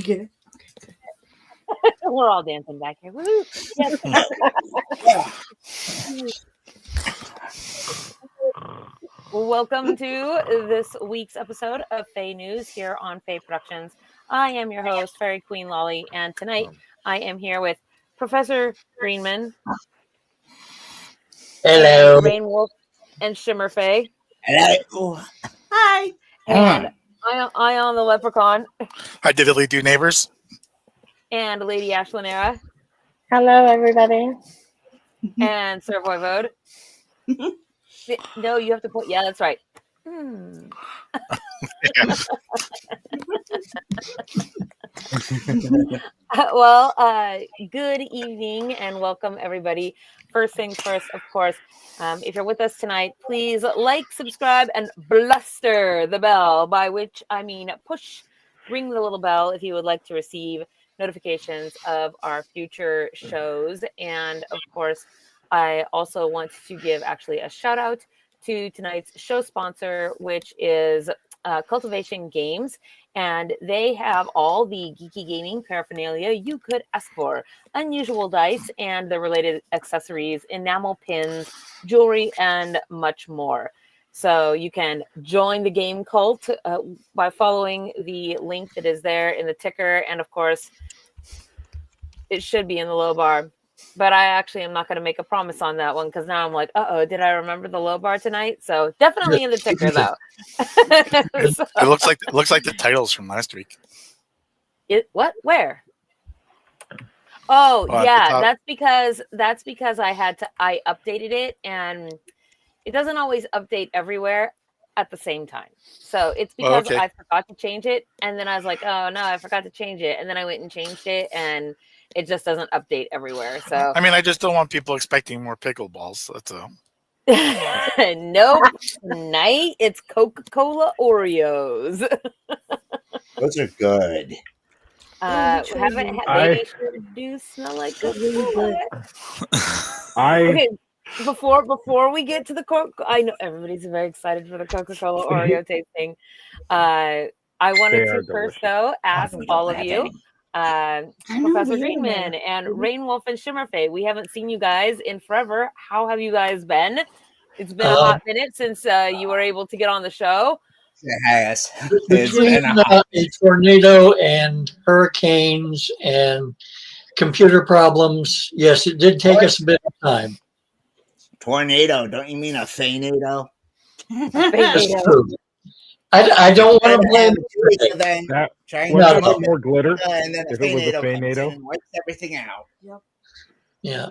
you get it? We're all dancing back here. Woo! Yes. Welcome to this week's episode of FAE News here on faeproductions. I am your host, Fairy Queen Lolly, and tonight I am here with Professor Greenman. Hello. Raynwulf and Shimmerfae. Hello. Hi. And Ion the Leprechaun. Hi, diddly do neighbors. And Lady Ashlanera. Hello, everybody. And Sir Voivode. No, you have to put, yeah, that's right. Well, good evening and welcome everybody. First things first, of course, if you're with us tonight, please like, subscribe, and bluster the bell, by which I mean ring the little bell if you would like to receive notifications of our future shows. And of course, I also want to give actually a shout out to tonight's show sponsor, which is Cultivation Games, and they have all the geeky gaming paraphernalia you could ask for: unusual dice and the related accessories, enamel pins, jewelry, and much more. So you can join the game cult by following the link that is there in the ticker, and of course it should be in the low bar. But I actually am not going to make a promise on that one because now I'm like, did I remember the low bar tonight? So definitely in the ticker though. So, it looks like the titles from last week. What? Where? Oh, yeah, that's because I updated it, and it doesn't always update everywhere at the same time. So it's because I forgot to change it, and then I was like, oh no, I forgot to change it, and then I went and changed it, and it just doesn't update everywhere. So I mean, I just don't want people expecting more pickleballs. That's all. Nope. Tonight it's Coca-Cola Oreos. Those are good. They sure do smell like good. Okay, before we get to the I know everybody's very excited for the Coca-Cola Oreo tasting. I wanted to first though ask all of you, Professor Greenman and Raynwulf and Shimmerfae. We haven't seen you guys in forever. How have you guys been? It's been a hot minute since you were able to get on the show. It has. Between a tornado and hurricanes and computer problems, yes, it did take us a bit of time. Tornado? Don't you mean a faenado? That's true. I don't want to blame that. That more glitter. And then if it was a faenado, wipes everything out. Yep. Yeah.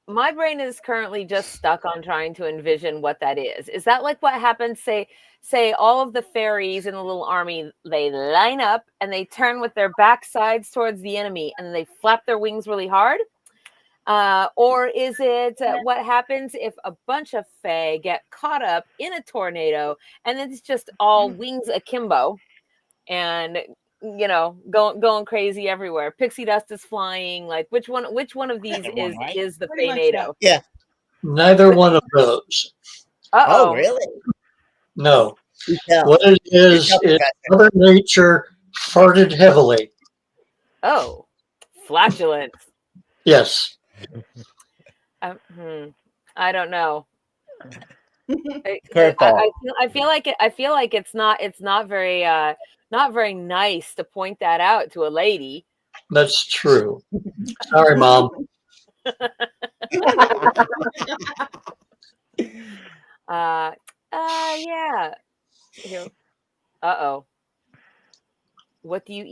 My brain is currently just stuck on trying to envision what that is. Is that like what happens? Say all of the fairies in the little army, they line up and they turn with their backsides towards the enemy and they flap their wings really hard? Or is it what happens if a bunch of fae get caught up in a tornado and it's just all wings akimbo and going crazy everywhere? Pixie dust is flying. Like which one of these is the faenado? Yeah. Neither one of those. Oh, really? No. What it is Mother Nature farted heavily. Oh, flatulence. Yes. I don't know. I feel like it's not very nice to point that out to a lady. That's true. Sorry, Mom. Yeah. What do you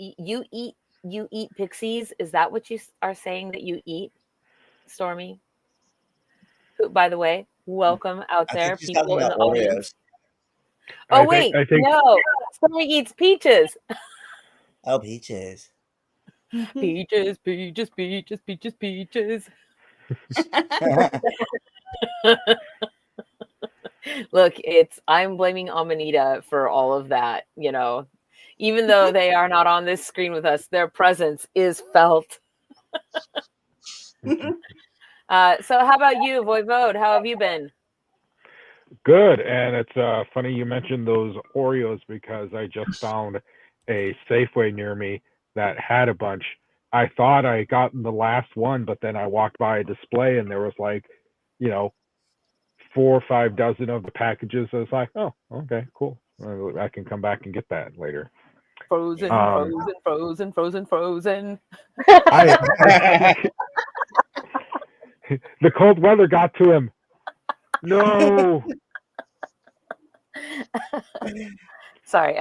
eat? You eat pixies? Is that what you are saying that you eat, Stormy? Who, by the way, welcome out there, people in the audience. Oh, wait, no. Stormy eats peaches. Oh, peaches. Peaches. Look, I'm blaming Amanita for all of that, even though they are not on this screen with us, their presence is felt. So how about you, Voivode? How have you been? Good. And it's funny you mentioned those Oreos because I just found a Safeway near me that had a bunch. I thought I gotten the last one, but then I walked by a display and there was like, 4 or 5 dozen of the packages. I was like, oh, okay, cool. I can come back and get that later. Frozen. The cold weather got to him. No. Sorry,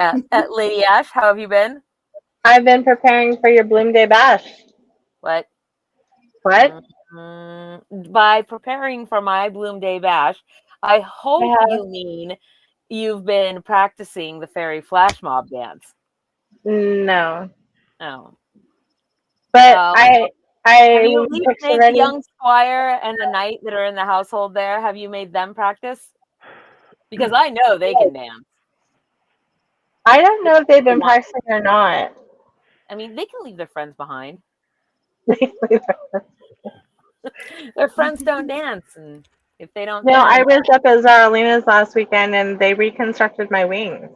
Lady Ash, how have you been? I've been preparing for your Bloomday bash. What? What? By preparing for my Bloomday bash, I hope you mean you've been practicing the fairy flash mob dance. No. Oh. But have you at least made ready. the young squire and the knight that are in the household there? Have you made them practice? Because I know they can dance. I don't know if they've been practicing or not. I mean, they can leave their friends behind. Their friends don't dance, and if they don't dance... I was up at Zaralina's last weekend, and they reconstructed my wings.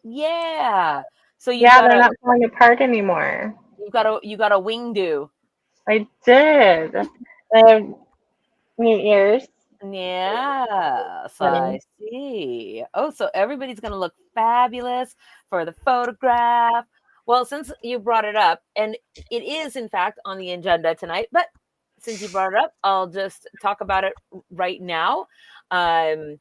Yeah. So they're not falling apart anymore. You got a wing do. I did. They have new ears. Yeah, so I see. Oh, so everybody's going to look fabulous for the photograph. Well, since you brought it up, and it is, in fact, on the agenda tonight, but since you brought it up, I'll just talk about it right now. So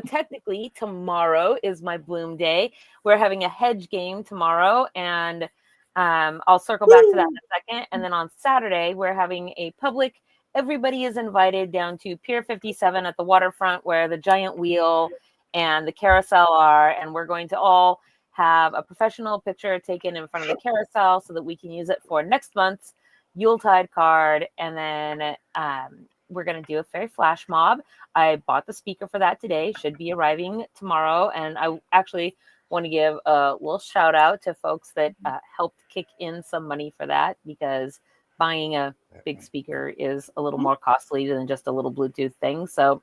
technically, tomorrow is my Bloomday. We're having a hedge game tomorrow, and I'll circle back to that in a second. And then on Saturday, we're having a public... Everybody is invited down to Pier 57 at the waterfront where the giant wheel and the carousel are. And we're going to all have a professional picture taken in front of the carousel so that we can use it for next month's Yuletide card. And then we're going to do a fairy flash mob. I bought the speaker for that today. Should be arriving tomorrow. And I actually want to give a little shout out to folks that helped kick in some money for that, because buying a big speaker is a little more costly than just a little Bluetooth thing. So,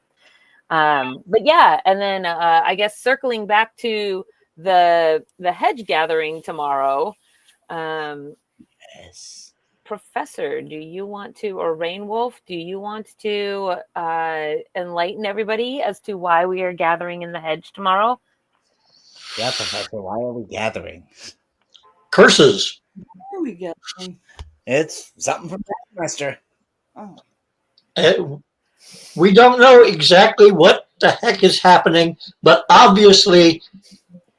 but yeah, and then I guess circling back to the hedge gathering tomorrow. Yes. Professor, do you want to, or Raynwulf, do you want to enlighten everybody as to why we are gathering in the hedge tomorrow? Yeah, Professor, why are we gathering? Curses. Why are we gathering? It's something from that semester. Oh. We don't know exactly what the heck is happening, but obviously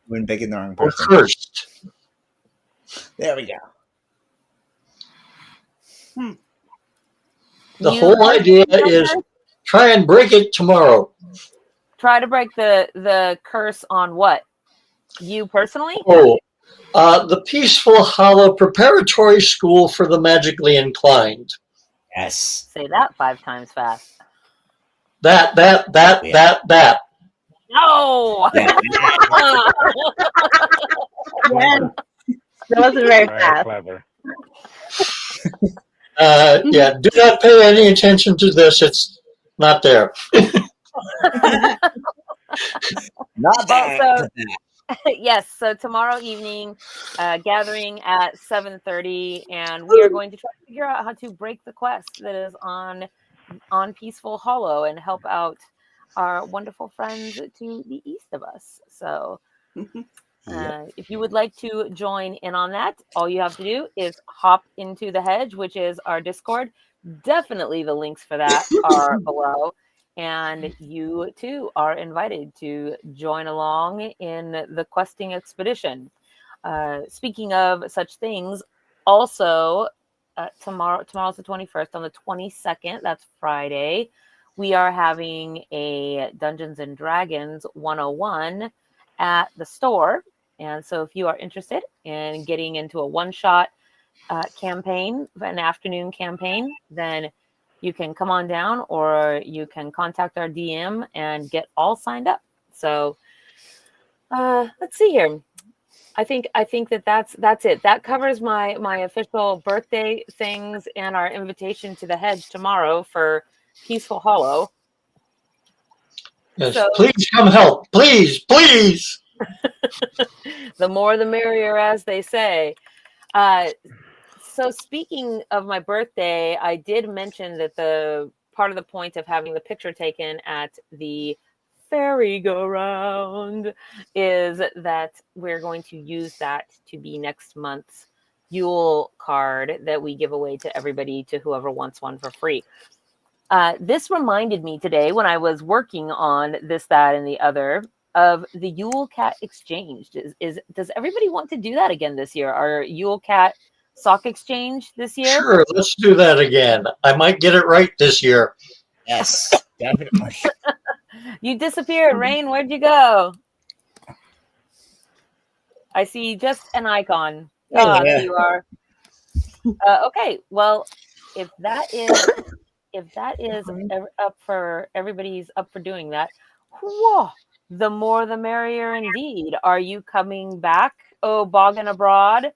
We're picking the wrong we're person. cursed. There we go. The whole idea is try and break it tomorrow. Try to break the curse on what? You personally? The Peaceful Hollow Preparatory School for the Magically Inclined. Yes. Say that 5 times fast. That. No! That wasn't very Very fast. clever. Do not pay any attention to this. It's not there. Not that. Yes, so tomorrow evening, gathering at 7:30, and we are going to try to figure out how to break the quest that is on Peaceful Hollow and help out our wonderful friends to the east of us. So if you would like to join in on that, all you have to do is hop into the hedge, which is our Discord. Definitely the links for that are below. And you too are invited to join along in the questing expedition. Speaking of such things, also tomorrow's the 21st. On the 22nd, that's Friday, we are having a Dungeons and Dragons 101 at the store. And so if you are interested in getting into a one-shot campaign, an afternoon campaign, then you can come on down, or you can contact our DM and get all signed up. So let's see here. I think that's it. That covers my official birthday things and our invitation to the hedge tomorrow for Peaceful Hollow. Yes, so, please come help. Please. The more the merrier, as they say. So speaking of my birthday, I did mention that the part of the point of having the picture taken at the fairy go round is that we're going to use that to be next month's Yule card that we give away to everybody, to whoever wants one for free. This reminded me today when I was working on this, that, and the other of the Yule Cat Exchange. Does everybody want to do that again this year? Our Yule Cat Sock Exchange this year? Sure, let's do that again. I might get it right this year. Yes, definitely. You disappeared, Rain. Where'd you go? I see just an icon. Ah, there you are. Okay, well, if that is up for everybody's up for doing that, whoa, the more the merrier indeed. Are you coming back, oh boggin abroad?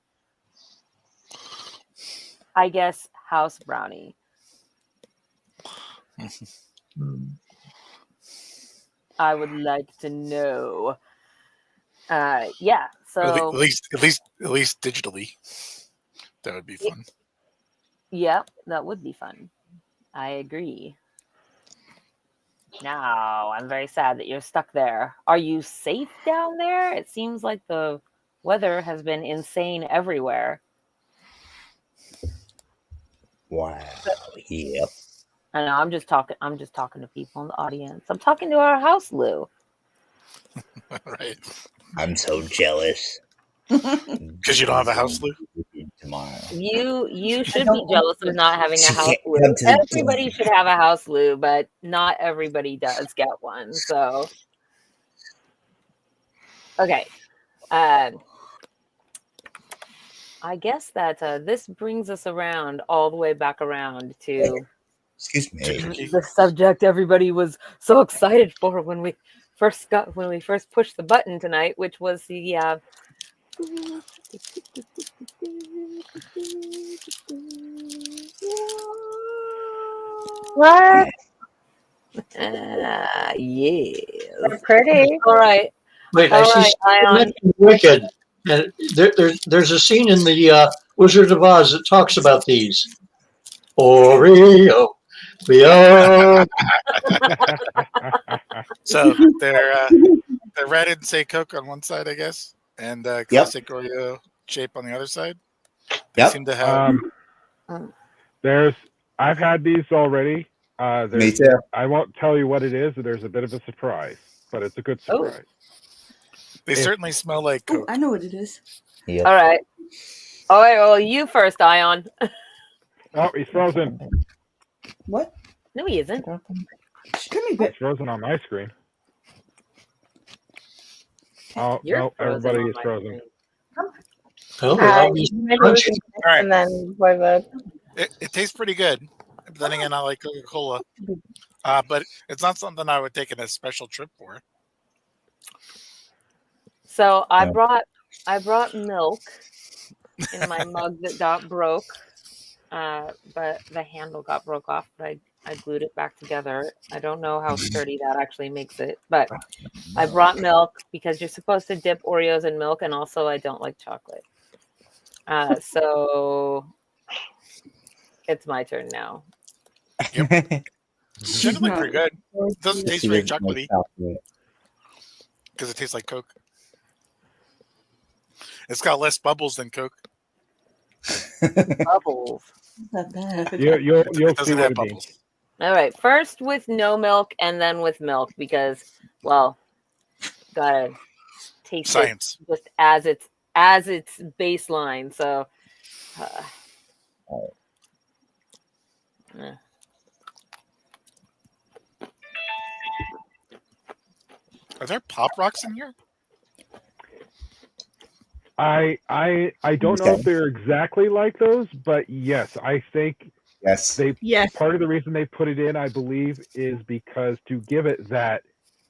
I guess House Brownie. I would like to know. Yeah. So at least digitally, that would be fun. Yeah, that would be fun. I agree. Now, I'm very sad that you're stuck there. Are you safe down there? It seems like the weather has been insane everywhere. Wow. Yep. I know. I'm just talking to people in the audience. I'm talking to our house, Lou. Right. I'm so jealous. Because you don't have a house, Lou? Tomorrow. You should be jealous of not having a house, Lou. Everybody should have a house, Lou, but not everybody does get one. So, okay. I guess that this brings us around, all the way back around to Excuse me. the subject everybody was so excited for when we first pushed the button tonight, which was the What? yes. They're pretty. All right. Wait, All I right, see Ion. mentioned Wicked. And there's a scene in the Wizard of Oz that talks about these. Oreo, Leo. So they're red and say Coke on one side, I guess, and classic Oreo shape on the other side. They seem to have. I've had these already. Me too. I won't tell you what it is. There's a bit of a surprise, but it's a good surprise. They certainly smell like Coke. I know what it is. Yep. All right. All right. Well, you first, Ion. Oh, he's frozen. What? No, he isn't. Come here, He's bit. frozen on my screen. Oh, You're no, frozen everybody on is my frozen. screen. Oh, that'll be crunchy. All right. And then WeiRd. It tastes pretty good. But then again, I like Coca-Cola. But it's not something I would take in a special trip for. So I brought milk in my mug that got broke, but the handle got broke off. But I glued it back together. I don't know how sturdy that actually makes it, but I brought milk because you're supposed to dip Oreos in milk, and also I don't like chocolate. So it's my turn now. It's generally pretty good. It doesn't taste very chocolatey because it tastes like Coke. It's got less bubbles than Coke. Bubbles. Not bad. You'll It see doesn't what have it bubbles. means. All right, first with no milk and then with milk because, well, gotta taste Science. it just as its baseline. So, Are there Pop Rocks in here? I don't know if they're exactly like those, but yes, I think Yes. Yes. part of the reason they put it in, I believe, is because to give it that,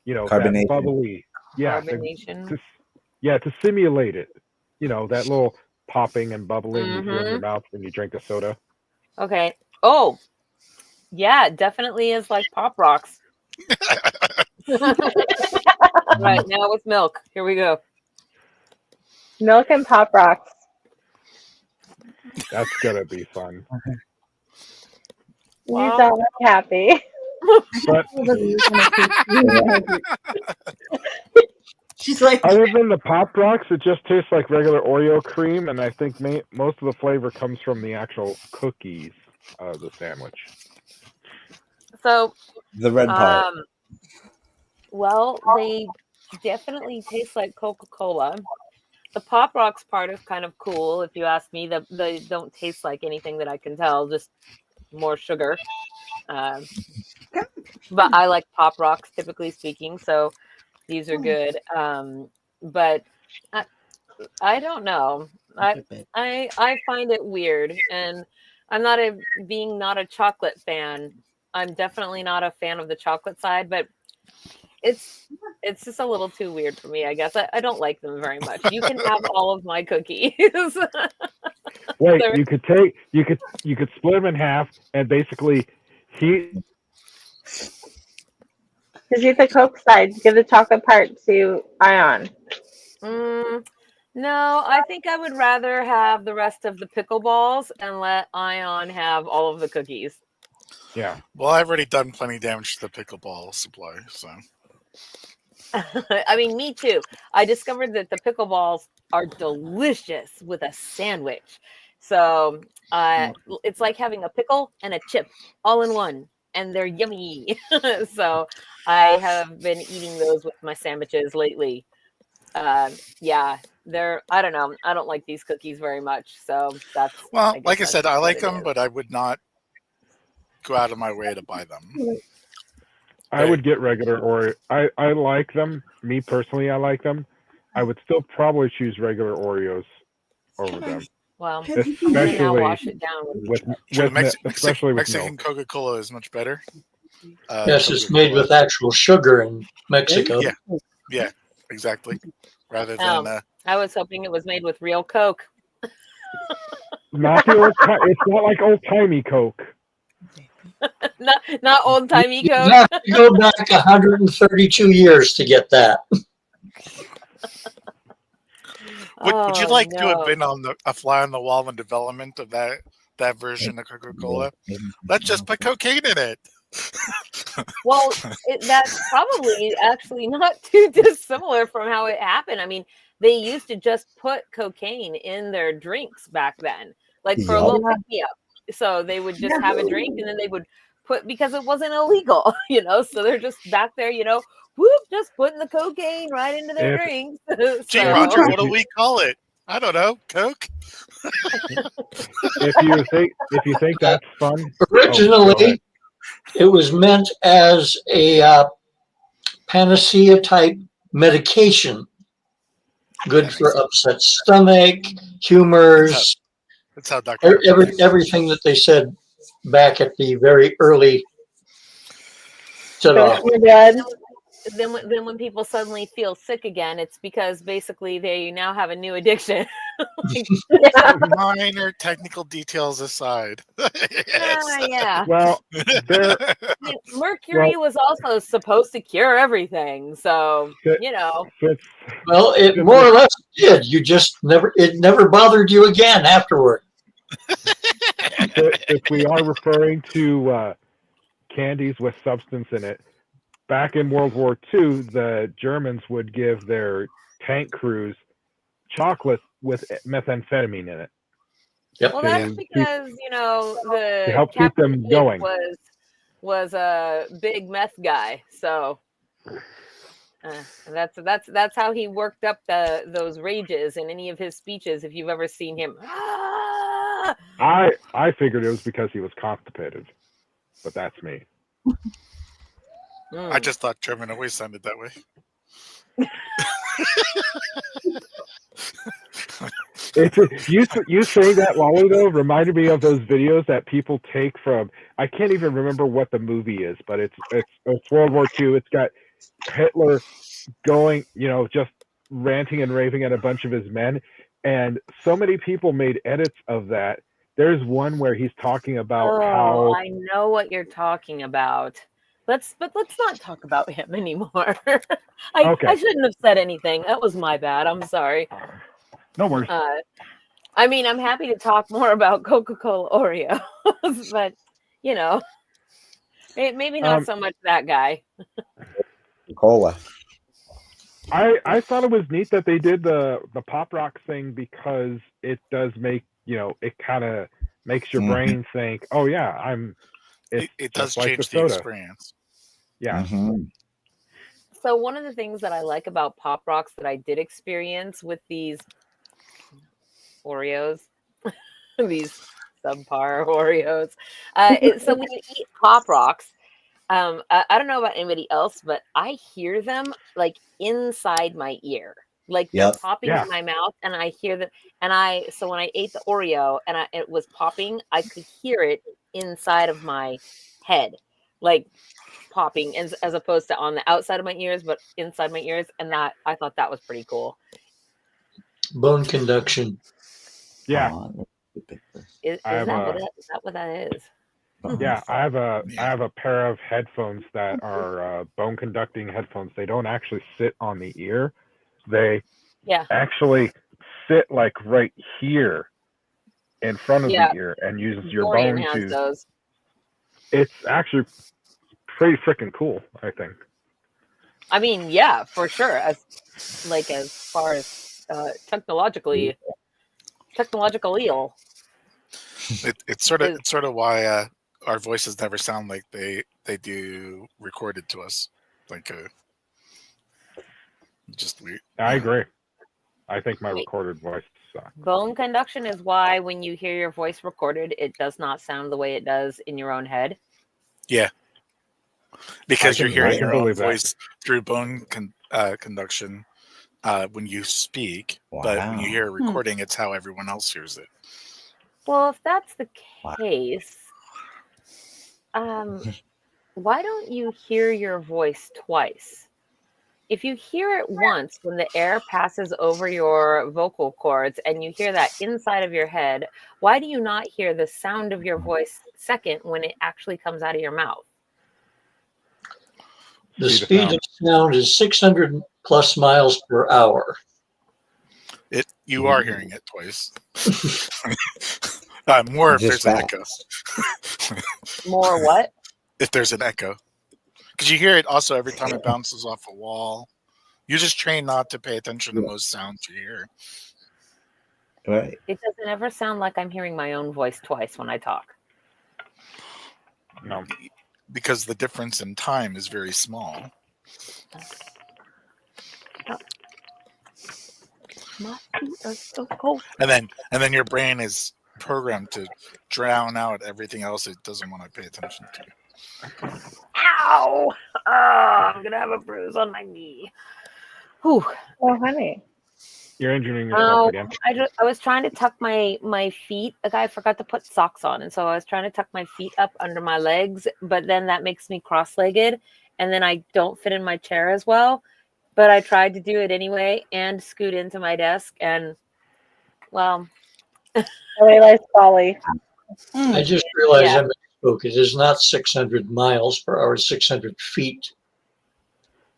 that Carbonation. bubbly, carbonation. to simulate it, that little popping and bubbling you feel in your mouth when you drink a soda. Okay. Oh, yeah, it definitely is like Pop Rocks. Right, now with milk. Here we go. Milk and Pop Rocks. That's gonna be fun. You Wow. sound like happy. But She's like, other than the Pop Rocks, it just tastes like regular Oreo cream, and I think most of the flavor comes from the actual cookies of the sandwich. So, The red part. well, they definitely taste like Coca-Cola. The Pop Rocks part is kind of cool, if you ask me. They don't taste like anything that I can tell, just more sugar. But I like Pop Rocks, typically speaking, so these are good. But I don't know. I find it weird, and I'm not a chocolate fan. I'm definitely not a fan of the chocolate side, but it's just a little too weird for me, I guess. I don't like them very much. You can have all of my cookies. Wait, you could split them in half and basically heat. Just eat the Coke side. Give the chocolate part to Ion. No, I think I would rather have the rest of the pickleballs and let Ion have all of the cookies. Yeah. Well, I've already done plenty of damage to the pickleball supply, so. I mean, me too. I discovered that the pickleballs are delicious with a sandwich. So it's like having a pickle and a chip all in one, and they're yummy. So I have been eating those with my sandwiches lately. Yeah, I don't know. I don't like these cookies very much. So that's. Well, like I said, I like them, but I would not go out of my way to buy them. I would get regular Oreo. I like them. Me personally, I like them. I would still probably choose regular Oreos over them. Well, especially now wash it down with Mexican milk. Coca-Cola is much better. Yes, it's made with actual sugar in Mexico. Yeah, exactly. Rather than I was hoping it was made with real Coke. Not the old. It's not like old timey Coke. not old timey Coke. You have to go back 132 years to get that. Would you like to have been on a fly on the wall in development of that version of Coca-Cola? Let's just put cocaine in it. Well, that's probably actually not too dissimilar from how it happened. I mean, they used to just put cocaine in their drinks back then, like for a little pick-me-up. So they would just have a drink, and then they would put, because it wasn't illegal, so they're just back there, whoop, just putting the cocaine right into their drinks. Gee, Roger, what do we call it? I don't know, Coke. If you think that's fun, originally it was meant as a panacea type medication, good for upset stomach, humors. That's how Dr. Everything that they said back at the very early Then when people suddenly feel sick again, it's because basically they now have a new addiction. Minor technical details aside. Yeah. Well, mercury was also supposed to cure everything, so Well, it more or less did. You just never bothered you again afterward. If we are referring to candies with substance in it, back in World War II, the Germans would give their tank crews chocolate with methamphetamine in it. Yep. Well, that's because the to help keep them going was a big meth guy, so that's how he worked up those rages in any of his speeches. If you've ever seen him, I figured it was because he was constipated, but that's me. I just thought German always sounded that way. You saying that, Lolly, though, reminded me of those videos that people take from, I can't even remember what the movie is, but it's World War II. It's got Hitler going, just ranting and raving at a bunch of his men, and so many people made edits of that. There's one where he's talking about how I know what you're talking about. Let's not talk about him anymore. I shouldn't have said anything. That was my bad. I'm sorry. No worries. I mean, I'm happy to talk more about Coca-Cola Oreos, but you know, maybe not so much that guy. Cola. I thought it was neat that they did the pop rock thing because it does make, it kind of makes your brain think, oh yeah, it does just like change the soda. experience. Yeah. Mm-hmm. So one of the things that I like about Pop Rocks that I did experience with these Oreos, these subpar Oreos. So when you eat Pop Rocks, I don't know about anybody else, but I hear them like inside my ear. Like they're popping in my mouth, and I hear them. And so when I ate the Oreo and it was popping, I could hear it inside of my head, like popping, as opposed to on the outside of my ears, but inside my ears. And that I thought that was pretty cool. Bone conduction. Yeah. Is that what that is? Yeah, I have a pair of headphones that are bone conducting headphones. They don't actually sit on the ear. They actually sit like right here in front of the ear and uses your bone to. Those. It's actually pretty freaking cool, I think. I mean, yeah, for sure. As far as technological eel. It's sort of why our voices never sound like they do recorded to us. Like just weird. I agree. I think my recorded voice sucks. Bone conduction is why when you hear your voice recorded, it does not sound the way it does in your own head. Yeah. Because you're hearing your own voice through bone conduction when you speak, but when you hear a recording, it's how everyone else hears it. Well, if that's the case, why don't you hear your voice twice? If you hear it once when the air passes over your vocal cords and you hear that inside of your head, why do you not hear the sound of your voice second when it actually comes out of your mouth? The speed of sound is 600 plus miles per hour. You are hearing it twice. More if there's an echo. More what? If there's an echo. Because you hear it also every time it bounces off a wall. You just train not to pay attention to most sounds you hear. Right. It doesn't ever sound like I'm hearing my own voice twice when I talk. No. Because the difference in time is very small. My feet are so cold. And then your brain is programmed to drown out everything else it doesn't want to pay attention to. Ow! Oh, I'm gonna have a bruise on my knee. Whew. Oh, honey. You're injuring yourself again. I was trying to tuck my feet. The guy forgot to put socks on, and so I was trying to tuck my feet up under my legs, but then that makes me cross-legged, and then I don't fit in my chair as well. But I tried to do it anyway and scoot into my desk, and well, I realized folly. I just realized I misspoke. It is not 600 miles per hour, 600 feet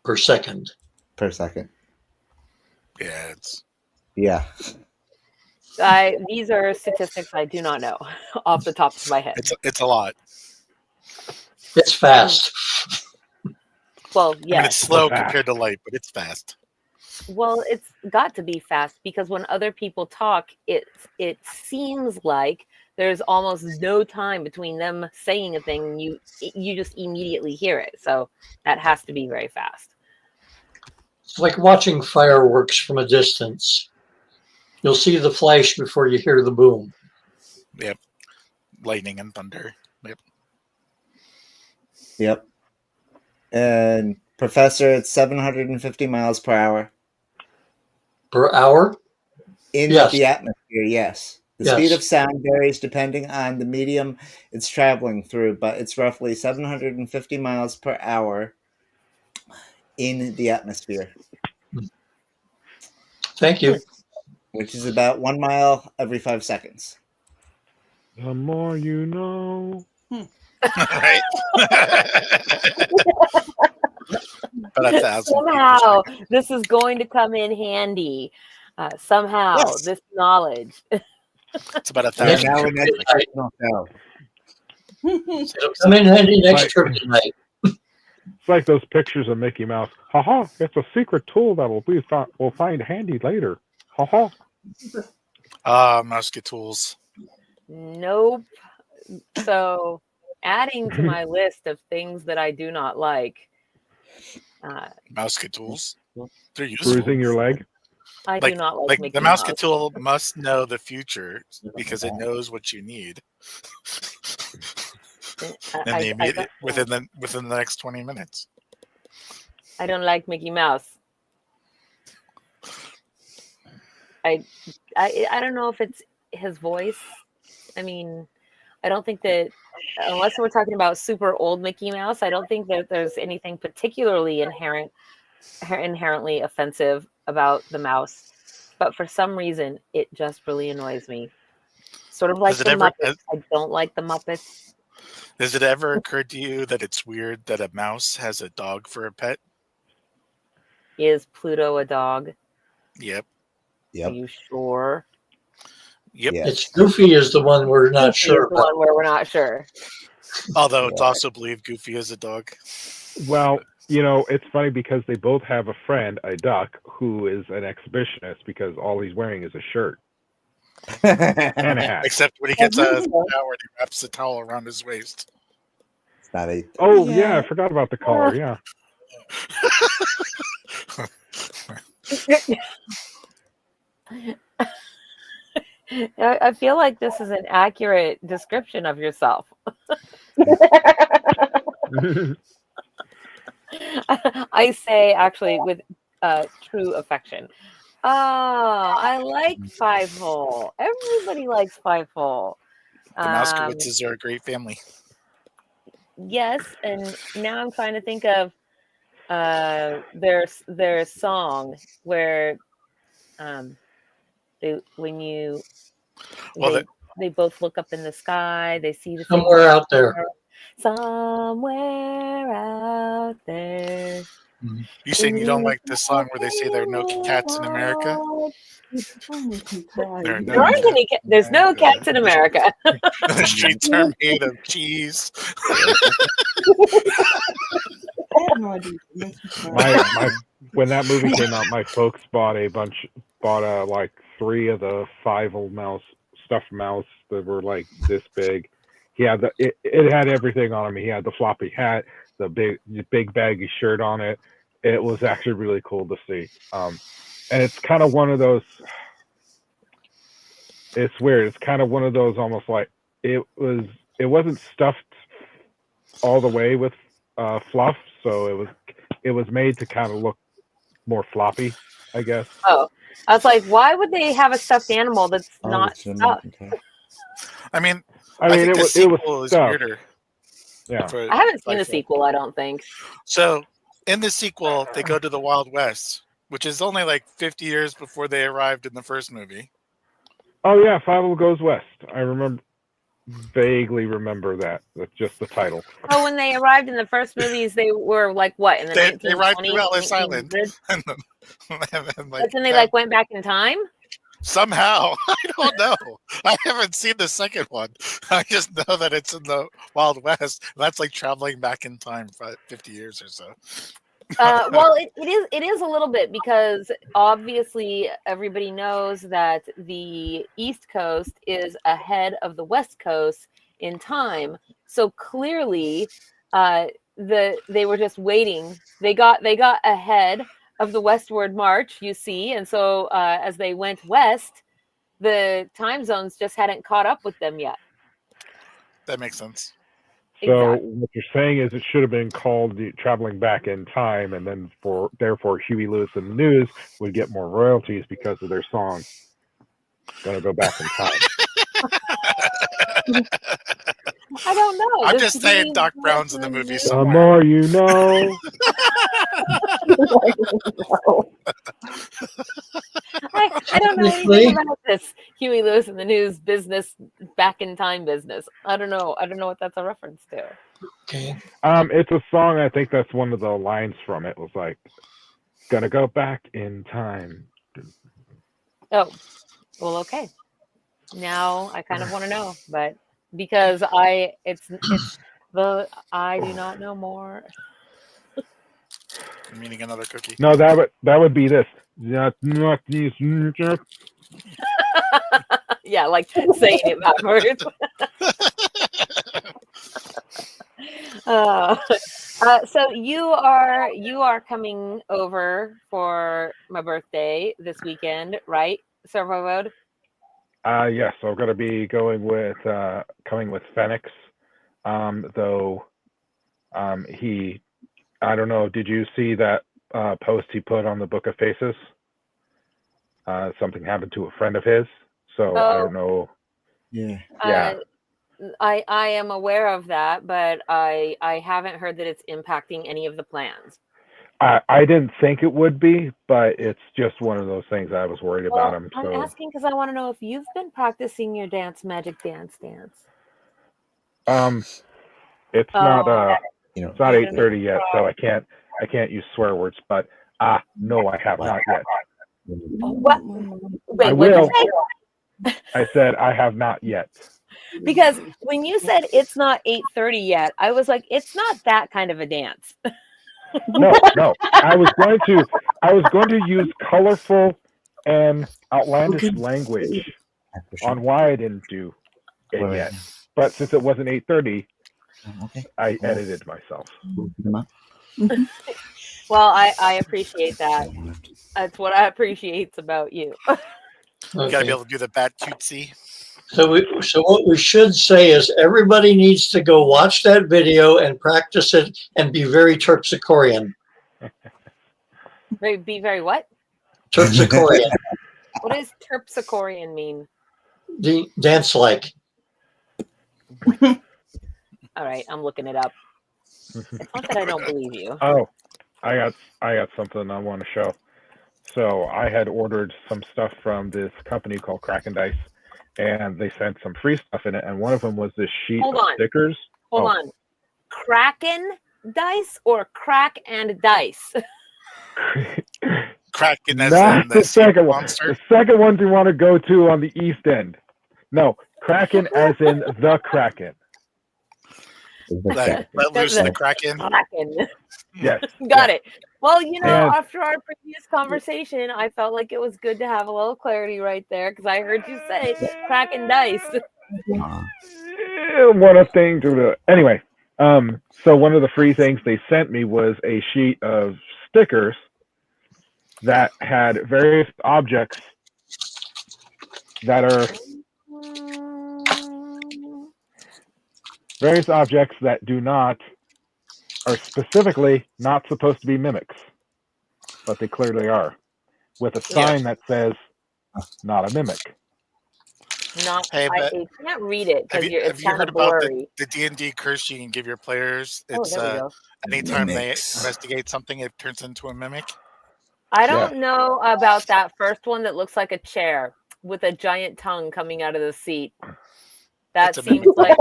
per second. Per second. Yeah, these are statistics I do not know off the top of my head. It's a lot. It's fast. Well, yeah. I mean, it's slow compared to light, but it's fast. Well, it's got to be fast because when other people talk, it seems like there's almost no time between them saying a thing and you just immediately hear it. So that has to be very fast. It's like watching fireworks from a distance. You'll see the flash before you hear the boom. Yep. Lightning and thunder. Yep. And Professor, it's 750 miles per hour. Per hour? In the atmosphere, yes. The speed of sound varies depending on the medium it's traveling through, but it's roughly 750 miles per hour in the atmosphere. Thank you. Which is about 1 mile every 5 seconds. The more you know. Right? Somehow this is going to come in handy. Somehow, this knowledge. It's about 1,000. Next Now trip and then, tonight. no, no. It'll come in handy next trip tonight. It's like those pictures of Mickey Mouse. Haha, it's a secret tool that we'll find handy later. Haha. Musket tools. Nope. So, adding to my list of things that I do not like. Musket tools. They're useful. Bruising your leg. I do not like Mickey the Mouse. musket tool must know the future because it knows what you need. And within the next 20 minutes. I don't like Mickey Mouse. I don't know if it's his voice. I mean, I don't think that unless we're talking about super old Mickey Mouse, I don't think that there's anything particularly inherently offensive about the mouse. But for some reason, it just really annoys me. Sort of like the Muppets. I don't like the Muppets. Has it ever occurred to you that it's weird that a mouse has a dog for a pet? Is Pluto a dog? Yep. Are you sure? Yep. It's Goofy is the one we're not sure about. The one where we're not sure. Although it's also believed Goofy is a dog. Well, it's funny because they both have a friend, a duck, who is an exhibitionist because all he's wearing is a shirt. And a hat. Except when he gets a shower and he wraps the towel around his waist. It's not a. Oh, yeah, I forgot about the collar, yeah. I feel like this is an accurate description of yourself. I say actually with true affection. Oh, I like Five-Hole. Everybody likes Five-Hole. The Mousekowitzes are a great family. Yes, and now I'm trying to think of their song where they both look up in the sky, they see the somewhere out there. Somewhere out there. You saying you don't like this song where they say there are no cats in America? There's no cats in America. The streets are made of cheese. When that movie came out, my folks bought like 3 of the Five-Hole stuffed mouse that were like this big. He had it had everything on him. He had the floppy hat, the big baggy shirt on it. It was actually really cool to see. And it's kind of one of those. It's weird. It's kind of one of those almost like it wasn't stuffed all the way with fluff, so it was made to kind of look more floppy, I guess. Oh, I was like, why would they have a stuffed animal that's not stuffed? I mean, it was stuffed. Weirder. Yeah, I haven't seen the sequel. I don't think. So, in the sequel, they go to the Wild West, which is only like 50 years before they arrived in the first movie. Oh yeah, Five-Hole Goes West. I vaguely remember that. That's just the title. Oh, when they arrived in the first movies, they were like what in the 1920s? They arrived to Ellis Island, and then they went back in time. Somehow, I don't know. I haven't seen the second one. I just know that it's in the Wild West. That's like traveling back in time for 50 years or so. Well, it is a little bit because obviously everybody knows that the East Coast is ahead of the West Coast in time. So clearly, they were just waiting. They got ahead of the westward march, you see, and so as they went west, the time zones just hadn't caught up with them yet. That makes sense. So what you're saying is it should have been called Traveling Back in Time, and then therefore Huey Lewis and the News would get more royalties because of their song. Gonna go back in time. I don't know. I'm just saying Doc Brown's in the movie somewhere. The more you know. I don't know anything about this Huey Lewis and the News business, back in time business. I don't know what that's a reference to. Okay. It's a song. I think that's one of the lines from it. Was like, "Gonna go back in time." Oh, well, okay. Now I kind of want to know, but because I do not know more. I'm eating another cookie. No, that would be this. Yeah, like saying it backwards. So you are coming over for my birthday this weekend, right, Servo Road? Yes, so I'm going to be coming with Phoenix. Though I don't know, did you see that post he put on the Book of Faces? Something happened to a friend of his, so I don't know. Yeah. I am aware of that, but I haven't heard that it's impacting any of the plans. I didn't think it would be, but it's just one of those things I was worried about him. I'm asking because I want to know if you've been practicing your magic dance. It's not it's not 8:30 yet, so I can't use swear words. But no, I have not yet. What? Wait, I what will. did you say? I said I have not yet. Because when you said it's not 8:30 yet, I was like, it's not that kind of a dance. No. I was going to use colorful and outlandish language on why I didn't do it yet. But since it wasn't 8:30, I edited myself. Well, I appreciate that. That's what I appreciate about you. You gotta be able to do the bat tootsie. So what we should say is everybody needs to go watch that video and practice it and be very Terpsichorean. Be very what? Terpsichorean. What does Terpsichorean mean? Dance like. All right, I'm looking it up. It's not that I don't believe you. Oh, I got something I want to show. So I had ordered some stuff from this company called Kraken Dice, and they sent some free stuff in it, and one of them was this sheet of stickers. Hold on. Kraken Dice or Crack and Dice? Kraken as Not in the second one. monster. The second one you want to go to on the east end. No, Kraken as in the Kraken. Let loose the Kraken. Yes. Got it. Well, after our previous conversation, I felt like it was good to have a little clarity right there because I heard you say Crack and Dice. One of thing to the anyway. So one of the free things they sent me was a sheet of stickers that had various objects that are are specifically not supposed to be mimics, but they clearly are, with a sign that says not a mimic. Hey, I can't read it because have you heard about the D&D curse you can give your players? It's anytime they investigate something, it turns into a mimic. I don't know about that first one that looks like a chair with a giant tongue coming out of the seat. That seems like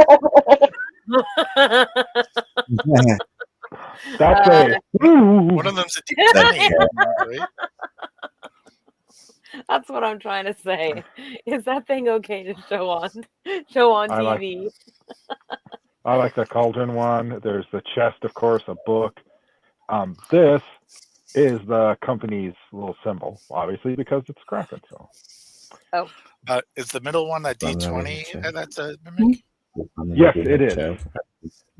that's one of them's a D20, right? That's what I'm trying to say. Is that thing okay to show on TV? I like the cauldron one. There's the chest, of course, a book. This is the company's little symbol, obviously, because it's Kraken. So. Oh. Is the middle one a D20? That's a mimic? Yes, it is.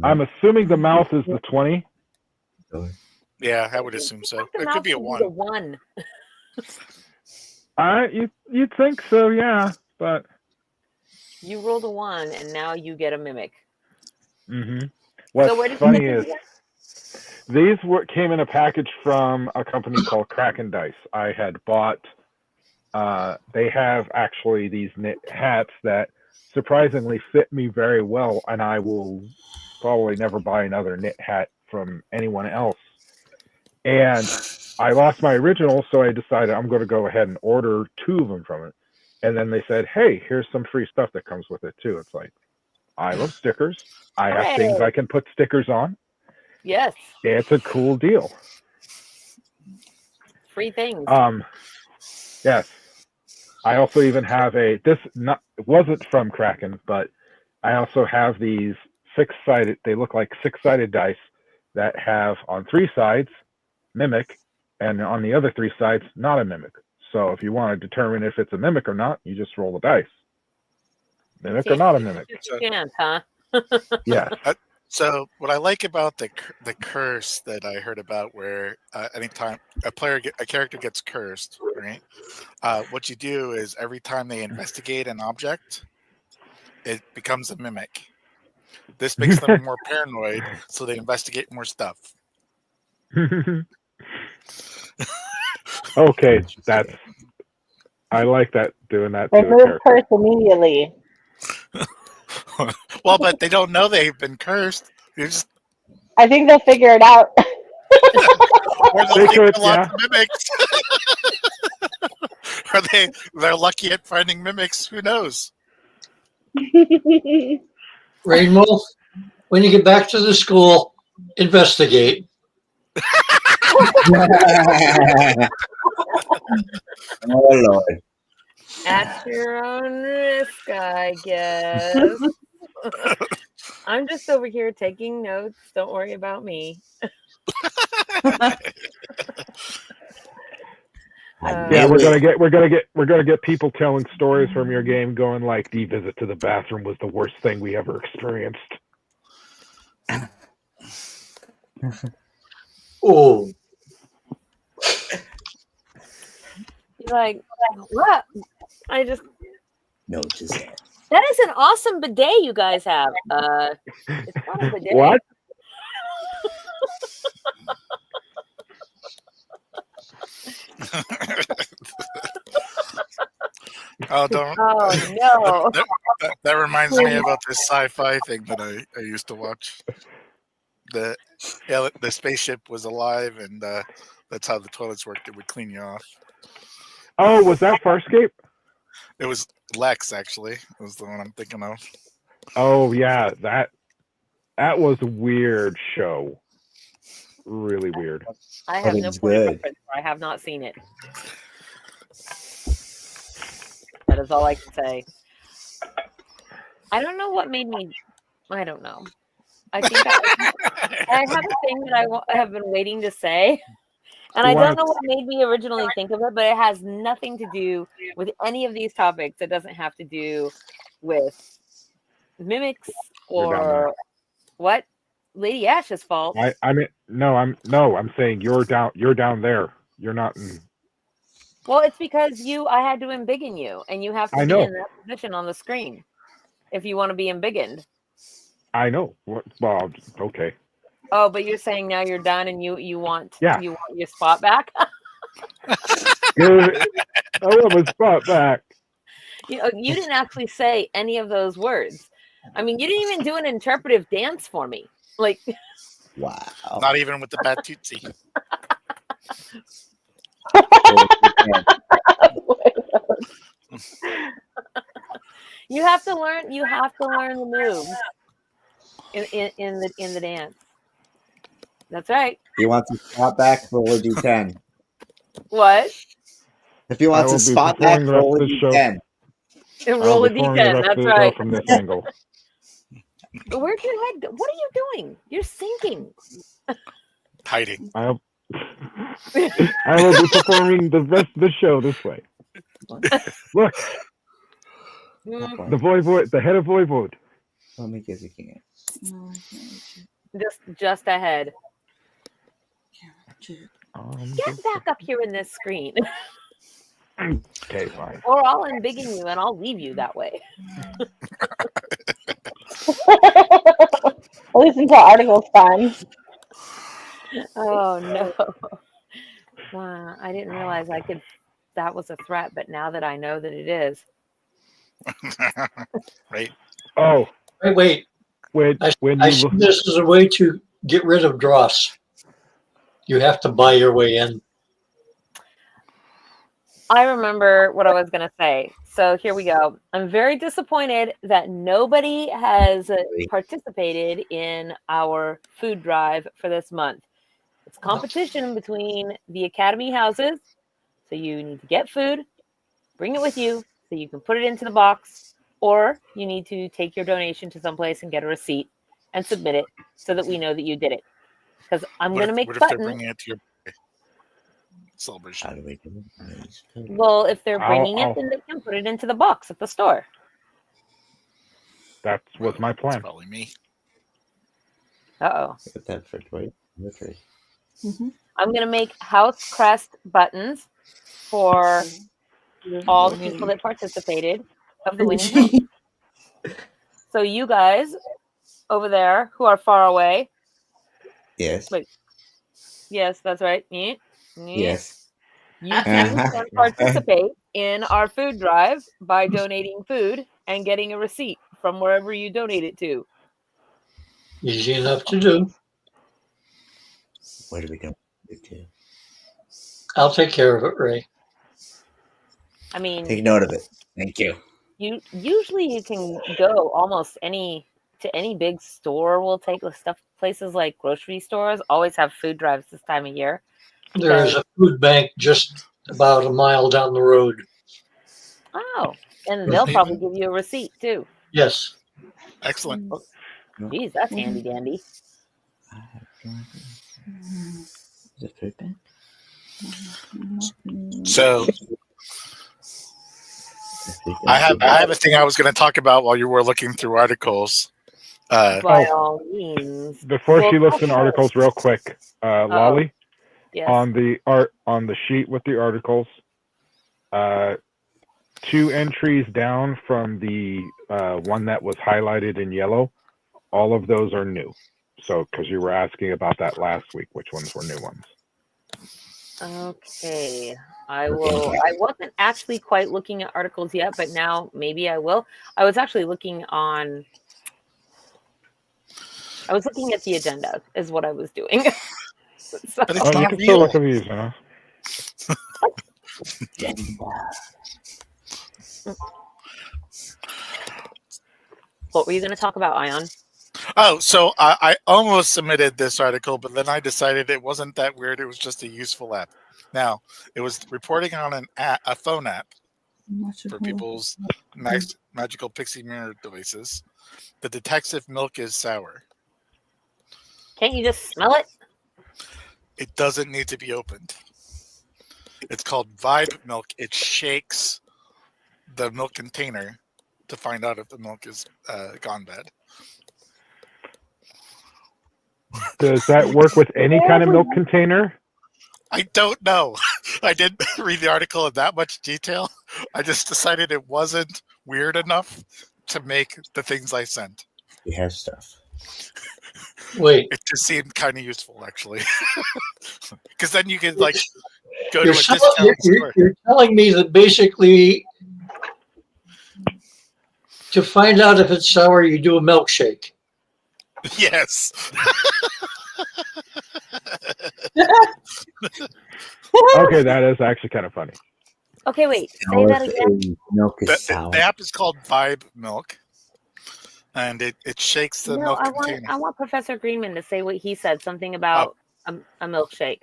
I'm assuming the mouth is the 20. Yeah, I would assume so. It could be a 1. You'd think so, yeah, but you rolled a 1, and now you get a mimic. Mm-hmm. What's funny is these came in a package from a company called Kraken Dice. I had bought. They have actually these knit hats that surprisingly fit me very well, and I will probably never buy another knit hat from anyone else. And I lost my original, so I decided I'm going to go ahead and order 2 of them from it. And then they said, hey, here's some free stuff that comes with it, too. It's like, I love stickers. I have things I can put stickers on. Yes. It's a cool deal. Free things. Yes. I also even have it wasn't from Kraken, but I also have these 6-sided, they look like 6-sided dice that have on 3 sides mimic, and on the other 3 sides not a mimic. So if you want to determine if it's a mimic or not, you just roll the dice. Mimic or not a mimic. You can't, huh? Yeah. So what I like about the curse that I heard about, where anytime a character gets cursed, right? What you do is every time they investigate an object, it becomes a mimic. This makes them more paranoid, so they investigate more stuff. Okay, I like that, doing that to a Remove character. curse immediately. Well, but they don't know they've been cursed. I think they'll figure it out. Or they'll think there are lots of mimics. Or they're lucky at finding mimics. Who knows? Raynwulf, when you get back to the school, investigate. Oh, Lord. At your own risk, I guess. I'm just over here taking notes. Don't worry about me. Yeah, we're gonna get people telling stories from your game, going like, the visit to the bathroom was the worst thing we ever experienced. Oh. You're like, what? I just No, Giselle. that is an awesome bidet you guys have. It's not a bidet. What? Oh, don't. Oh no. That reminds me about this sci-fi thing that I used to watch. The spaceship was alive, and that's how the toilets worked. It would clean you off. Oh, was that Farscape? It was Lex, actually. It was the one I'm thinking of. Oh yeah, that was a weird show. Really weird. I have no point of reference. I have not seen it. That is all I can say. I don't know what made me. I don't know. I think I have a thing that I have been waiting to say, and I don't know what made me originally think of it, but it has nothing to do with any of these topics. It doesn't have to do with mimics or what. Lady Ash's fault. I'm saying you're down there. You're not in. Well, it's because I had to embiggen you, and you have to be in that position on the screen if you want to be embiggened. I know. Well, okay. Oh, but you're saying now you're done, and you want your spot back. I want my spot back. You didn't actually say any of those words. I mean, you didn't even do an interpretive dance for me. Like, wow. Not even with the Batootsie. You have to learn the moves in the dance. That's right. If he wants to spot back, roll a d10. What? If he wants to spot back, roll a d10. Roll a d10. That's right. From this angle. Where'd your head go? What are you doing? You're sinking. Hiding. I will be performing the rest of the show this way. Look. The voivode, the head of voivode. Let me guess, you can't. Just ahead. Get back up here in this screen. Okay, fine. Or I'll embiggen you and I'll leave you that way. At least until article's fine. Oh no. Wow, I didn't realize that was a threat, but now that I know that it is. Right. Oh. Wait. I see this as a way to get rid of dross. You have to buy your way in. I remember what I was going to say. So here we go. I'm very disappointed that nobody has participated in our food drive for this month. It's competition between the academy houses. So you need to get food, bring it with you so you can put it into the box, or you need to take your donation to someplace and get a receipt and submit it so that we know that you did it. Because I'm going to make What if they're buttons. bringing it to your celebration? How do we do it? Well, if they're bringing it, then they can put it into the box at the store. That was my It's plan. probably me. Uh-oh. Get that for Dwight. I'm going to make house crest buttons for all the people that participated of the winning house. So you guys over there who are far away. Yes. Wait. Yes, that's right. Yes. You too can participate in our food drive by donating food and getting a receipt from wherever you donate it to. Easy enough to do. Where do we go? To? I'll take care of it, Ray. I mean, Take note of it. Thank you. Usually you can go almost any big store. Will take the stuff. Places like grocery stores always have food drives this time of year. There is a food bank just about a mile down the road. Oh, and they'll probably give you a receipt too. Yes. Excellent. Geez, that's handy dandy. The food bank? So I have a thing I was going to talk about while you were looking through articles. By all means. Before she looks in articles, real quick, Lolly, yes. on the sheet with the articles, 2 entries down from the one that was highlighted in yellow, all of those are new. So, because you were asking about that last week, which ones were new ones? Okay, I will. I wasn't actually quite looking at articles yet, but now maybe I will. I was actually looking on. I was looking at the agenda, is what I was doing. So, but it's you not can still real. look at these, huh? What were you going to talk about, Ion? Oh, so I almost submitted this article, but then I decided it wasn't that weird. It was just a useful app. Now, it was reporting on a phone app for people's magical pixie mirror devices that detects if milk is sour. Can't you just smell it? It doesn't need to be opened. It's called Vibe Milk. It shakes the milk container to find out if the milk is gone bad. Does that work with any kind of milk container? I don't know. I didn't read the article in that much detail. I just decided it wasn't weird enough to make the things I sent. We have stuff. Wait. It just seemed kind of useful, actually. Because then you could, like, go to a discount store. You're telling me that basically to find out if it's sour, you do a milkshake. Yes. Okay, that is actually kind of funny. Okay, wait. Say that again. Milk is sour. The app is called Vibe Milk, and it shakes the milk container. I want Professor Greenman to say what he said. Something about a milkshake.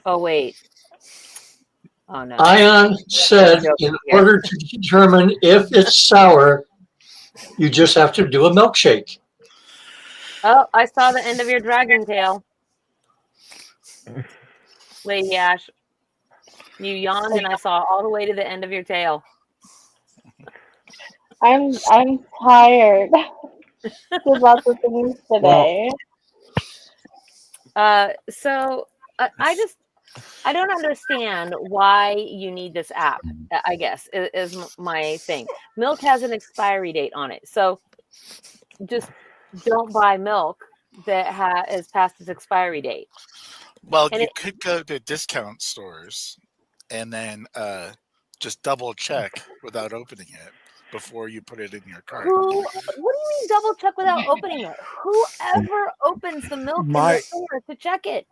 Oh wait. Oh no. Ion said in order to determine if it's sour, you just have to do a milkshake. Oh, I saw the end of your dragon tail. Lady Ash. You yawned and I saw all the way to the end of your tail. I'm tired. Did lots of things today. So I don't understand why you need this app, I guess, is my thing. Milk has an expiry date on it. So just don't buy milk that is past its expiry date. Well, and you could go to discount stores and then just double check without opening it before you put it in your cart. What do you mean double check without opening it? Whoever opens the milk in the store to check it?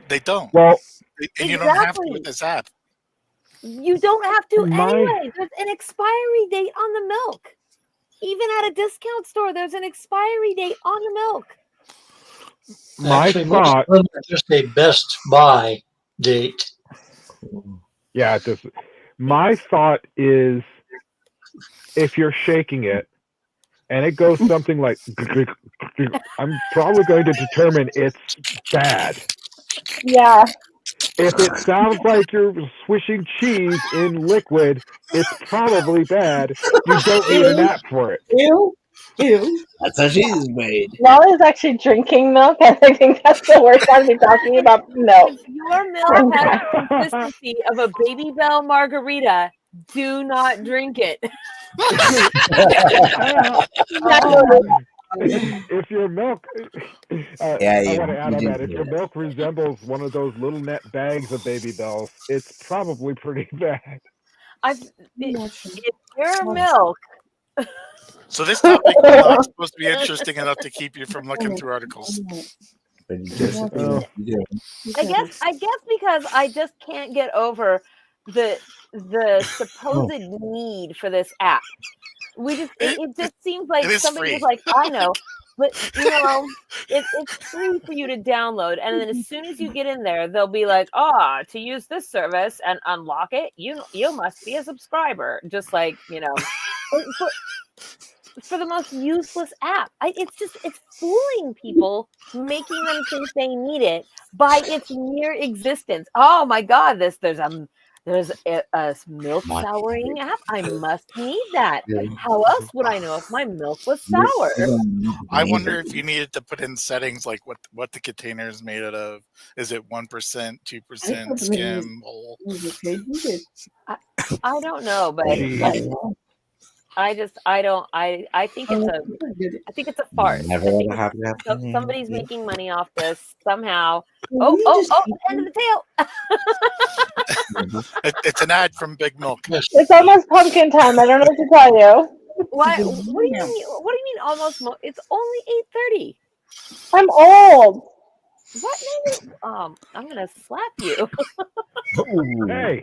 They don't. Well, and you don't have to with this app. You don't have to anyway. There's an expiry date on the milk. Even at a discount store, there's an expiry date on the milk. Actually, most of them are just a best buy date. Yeah, My thought is, if you're shaking it and it goes something like, I'm probably going to determine it's bad. Yeah. If it sounds like you're swishing cheese in liquid, it's probably bad. You don't need an app for it. Ew. Ew. That's how she's made. Molly's actually drinking milk, and I think that's the worst time to be talking about milk. If your milk has the consistency of a Baby Bell margarita, do not drink it. If your milk, I want to add on that. If your milk resembles one of those little net bags of Baby Bells, it's probably pretty bad. If your milk. So this topic is not supposed to be interesting enough to keep you from looking through articles. But you just do. I guess because I just can't get over the supposed need for this app. It just seems like somebody was like, I know, but it's free for you to download, and then as soon as you get in there, they'll be like, to use this service and unlock it, you must be a subscriber. Just like, for the most useless app. It's fooling people, making them think they need it by its mere existence. Oh my God, there's a milk souring app. I must need that. How else would I know if my milk was sour? I wonder if you needed to put in settings like what the container is made out of. Is it 1%, 2% skim, whole? I don't know, but I think it's a farce. Somebody's making money off this somehow. End of the tail. It's an ad from Big Milk. It's almost pumpkin time. I don't know what to tell you. What do you mean almost? It's only 8:30. I'm old. What? I'm gonna slap you. Hey.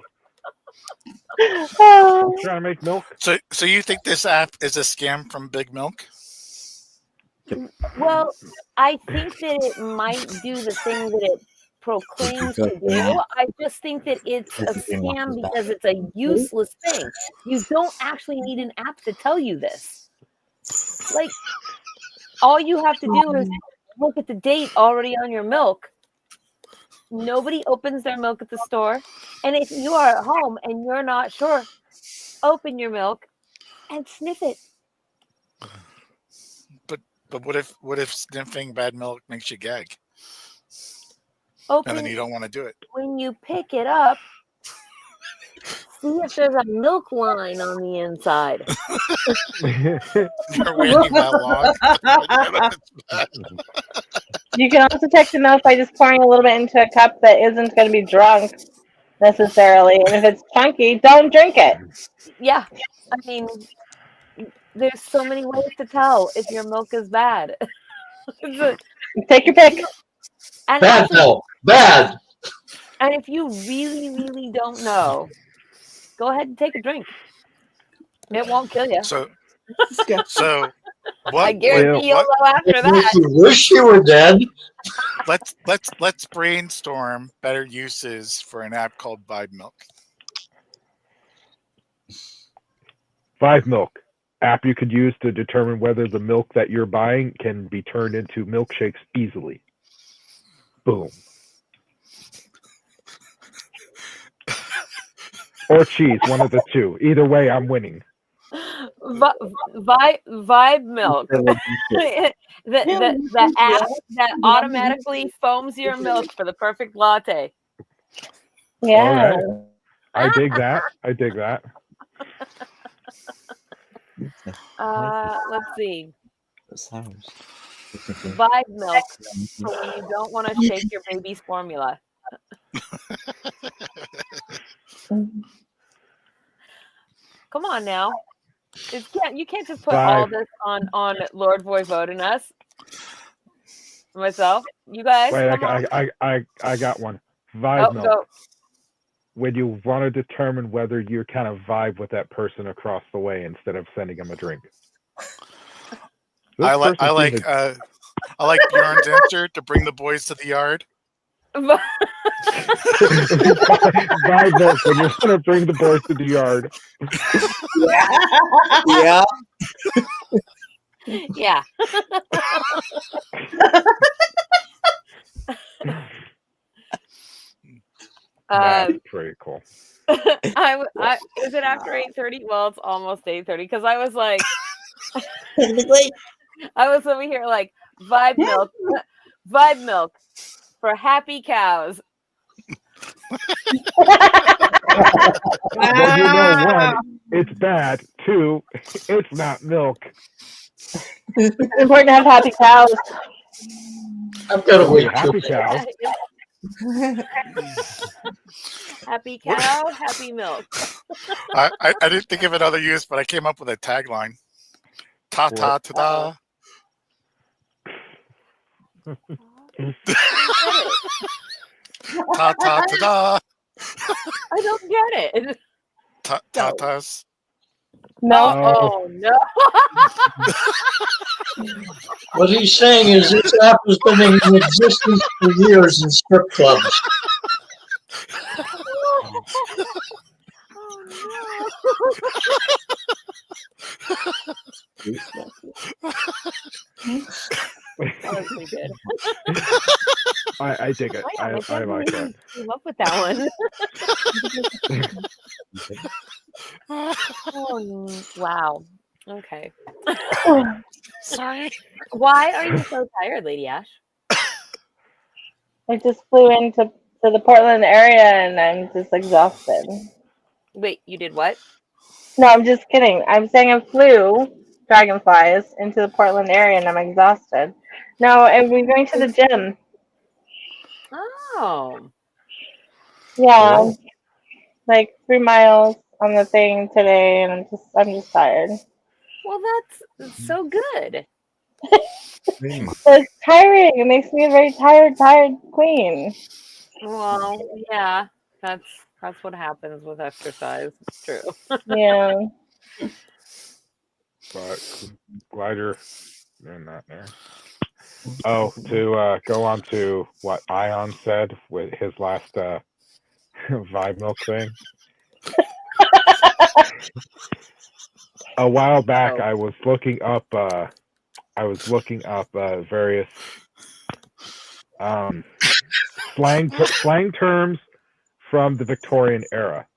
Trying to make milk. So you think this app is a scam from Big Milk? Well, I think that it might do the thing that it proclaims to do. I just think that it's a scam because it's a useless thing. You don't actually need an app to tell you this. Like, all you have to do is look at the date already on your milk. Nobody opens their milk at the store. And if you are at home and you're not sure, open your milk and sniff it. But what if sniffing bad milk makes you gag? Open and then you don't want to do it. When you pick it up, see if there's a milk line on the inside. You're waiting that long. You can also check the milk by just pouring a little bit into a cup that isn't going to be drunk necessarily. And if it's chunky, don't drink it. Yeah. I mean, there's so many ways to tell if your milk is bad. Take your pick. And bad also, milk. Bad. And if you really, really don't know, go ahead and take a drink. It won't kill you. So what? I guarantee you'll know after that. You wish you were dead. Let's brainstorm better uses for an app called Vibe Milk. Vibe Milk app you could use to determine whether the milk that you're buying can be turned into milkshakes easily. Boom. Or cheese, one of the two. Either way, I'm winning. Vibe Milk. the app that automatically foams your milk for the perfect latte. Yeah. Okay. I dig that. Let's see. Vibe Milk for when you don't want to shake your baby's formula. Come on now. You can't just put all this on Lord Voivode and us. Myself. You guys. Wait, I got one. Vibe Milk. Go. When you want to determine whether you're kind of vibe with that person across the way instead of sending them a drink. I like Bjorn's answer to bring the boys to the yard. Buy milk when you're gonna bring the boys to the yard. Yeah. Yeah. That's pretty cool. Is it after 8:30? Well, it's almost 8:30 because I was like, I was over here like vibe milk for happy cows. Well, you know, one, it's bad. Two, it's not milk. It's important to have happy cows. I've got to wait till Happy cows. Happy cow, happy milk. I didn't think of another use, but I came up with a tagline. Ta ta ta da. Ta ta ta da. I don't get it. Ta ta tas. No. Oh no. What he's saying is this app has been in existence for years in strip clubs. That was pretty good. I dig it. I like that. Came up with that one. Oh, wow. Okay. Sorry. Why are you so tired, Lady Ash? I just flew into the Portland area and I'm just exhausted. Wait, you did what? No, I'm just kidding. I'm saying I flew dragonflies into the Portland area and I'm exhausted. No, and we're going to the gym. Oh. Yeah, Cool. like 3 miles on the thing today, and I'm just tired. Well, that's so good. It's tiring. It makes me a very tired queen. Well, yeah, that's what happens with exercise. It's true. Yeah. But glad you're not there. Oh, to go on to what Ion said with his last vibe milk thing. A while back, I was looking up various slang terms from the Victorian era,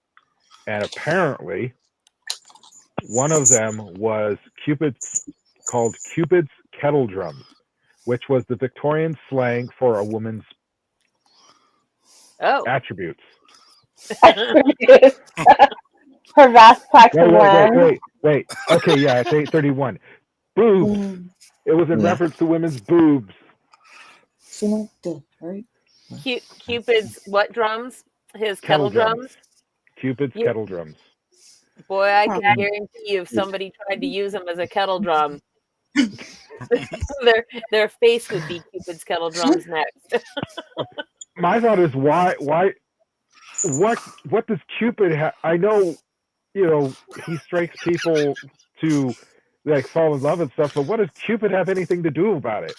and apparently one of them was called Cupid's kettle drums, which was the Victorian slang for a woman's attributes. Her vast tracts of land. Wait. Okay, yeah, it's 8:31. Boobs. It was in reference to women's boobs. Right? Cupid's what drums? His kettle drums? Cupid's kettle drums. Boy, I can guarantee you if somebody tried to use them as a kettle drum, their face would be Cupid's kettle drums next. My thought is what does Cupid have? I know, he strikes people to like fall in love and stuff, but what does Cupid have anything to do about it?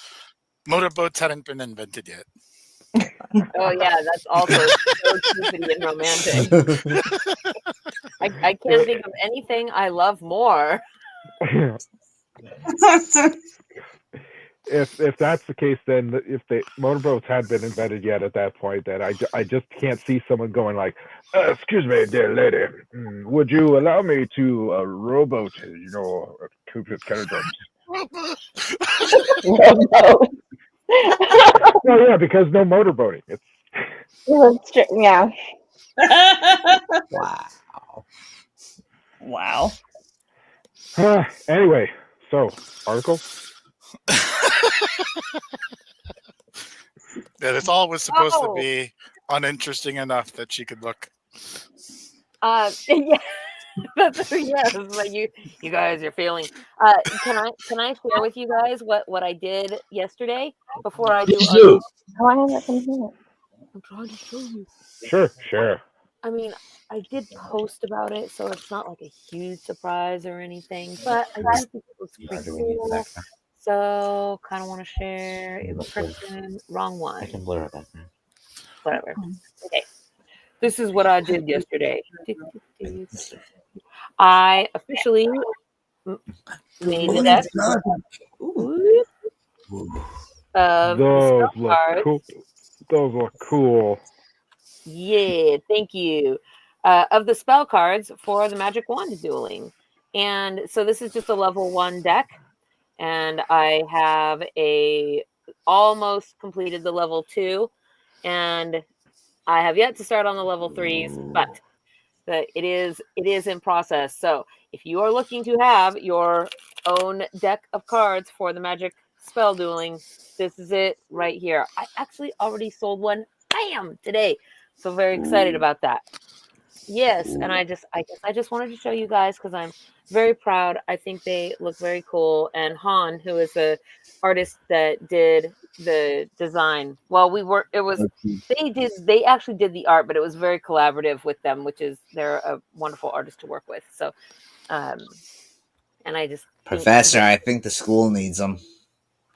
Motorboats hadn't been invented yet. Oh yeah, that's also so Cupid and romantic. I can't think of anything I love more. If that's the case, then if the motorboats had been invented yet at that point, then I just can't see someone going like, "Excuse me, dear lady, would you allow me to rowboat, Cupid's kettle drums?" Well, yeah, because no motorboating. Yeah. Wow. Anyway, so article. Yeah, this all was supposed to be uninteresting enough that she could look. Yeah, yes. Like you guys are failing. Can I share with you guys what I did yesterday before I do? How I have from here? I'm trying to show you. Sure. I mean, I did post about it, so it's not like a huge surprise or anything. But I do think it was pretty cool. So, kind of want to share in person. Wrong one. I can blur it back now. Whatever. Okay. This is what I did yesterday. I officially made the deck Ooh. of the Those spell look cards. cool. Those look cool. Yeah, thank you. Of the spell cards for the Magic Wand dueling. And so this is just a level 1 deck. And I have almost completed the level 2. And I have yet to start on the level 3s, but it is in process. So if you are looking to have your own deck of cards for the Magic spell dueling, this is it right here. I actually already sold one, bam, today. So very excited about that. Yes, and I guess I just wanted to show you guys because I'm very proud. I think they look very cool. And Han, who is the artist that did the design, well, they actually did the art, but it was very collaborative with them, they're a wonderful artist to work with. So, and I just Professor, I think the school needs them.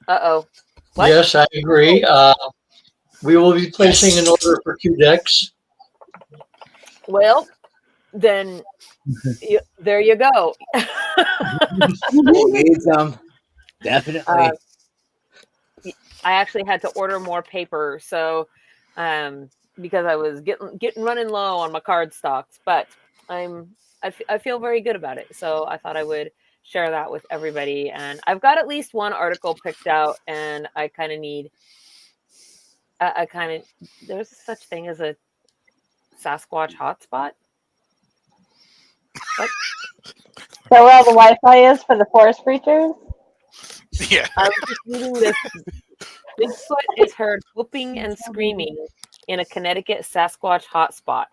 Uh-oh. What? Yes, I agree. We will be placing an order for 2 decks. Well, then there you go. School needs them. Definitely. I actually had to order more paper, so because I was getting running low on my card stocks, but I feel very good about it. So I thought I would share that with everybody, and I've got at least one article picked out, and I kind of need there's such thing as a Sasquatch hotspot. What? So where all the Wi-Fi is for the forest creatures? Yeah. I was just reading this. Bigfoot is heard whooping and screaming in a Connecticut Sasquatch hotspot.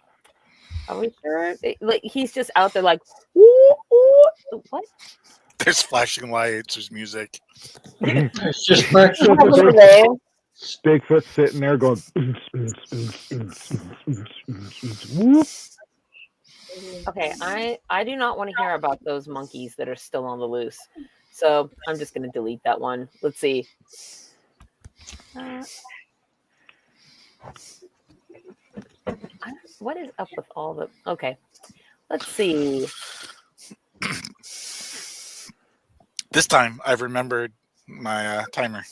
Are we sure? He's just out there like, ooh, ooh. What? There's flashing lights. There's music. It's just practice. Bigfoot sitting there going. Whoop. Okay, I do not want to hear about those monkeys that are still on the loose. So I'm just going to delete that one. Let's see. What is up with all the... Okay, let's see. This time I've remembered my timer.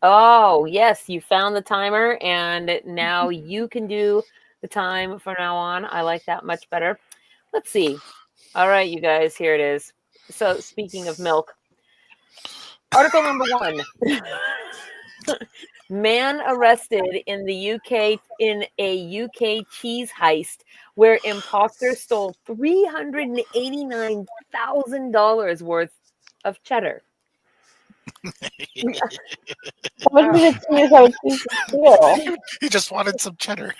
Oh, yes, you found the timer, and now you can do the time from now on. I like that much better. Let's see. All right, you guys, here it is. So, speaking of milk, article number 1. Man arrested in the UK in a UK cheese heist where imposters stole $389,000 worth of cheddar. What did it choose? How cheese to steal? He just wanted some cheddar.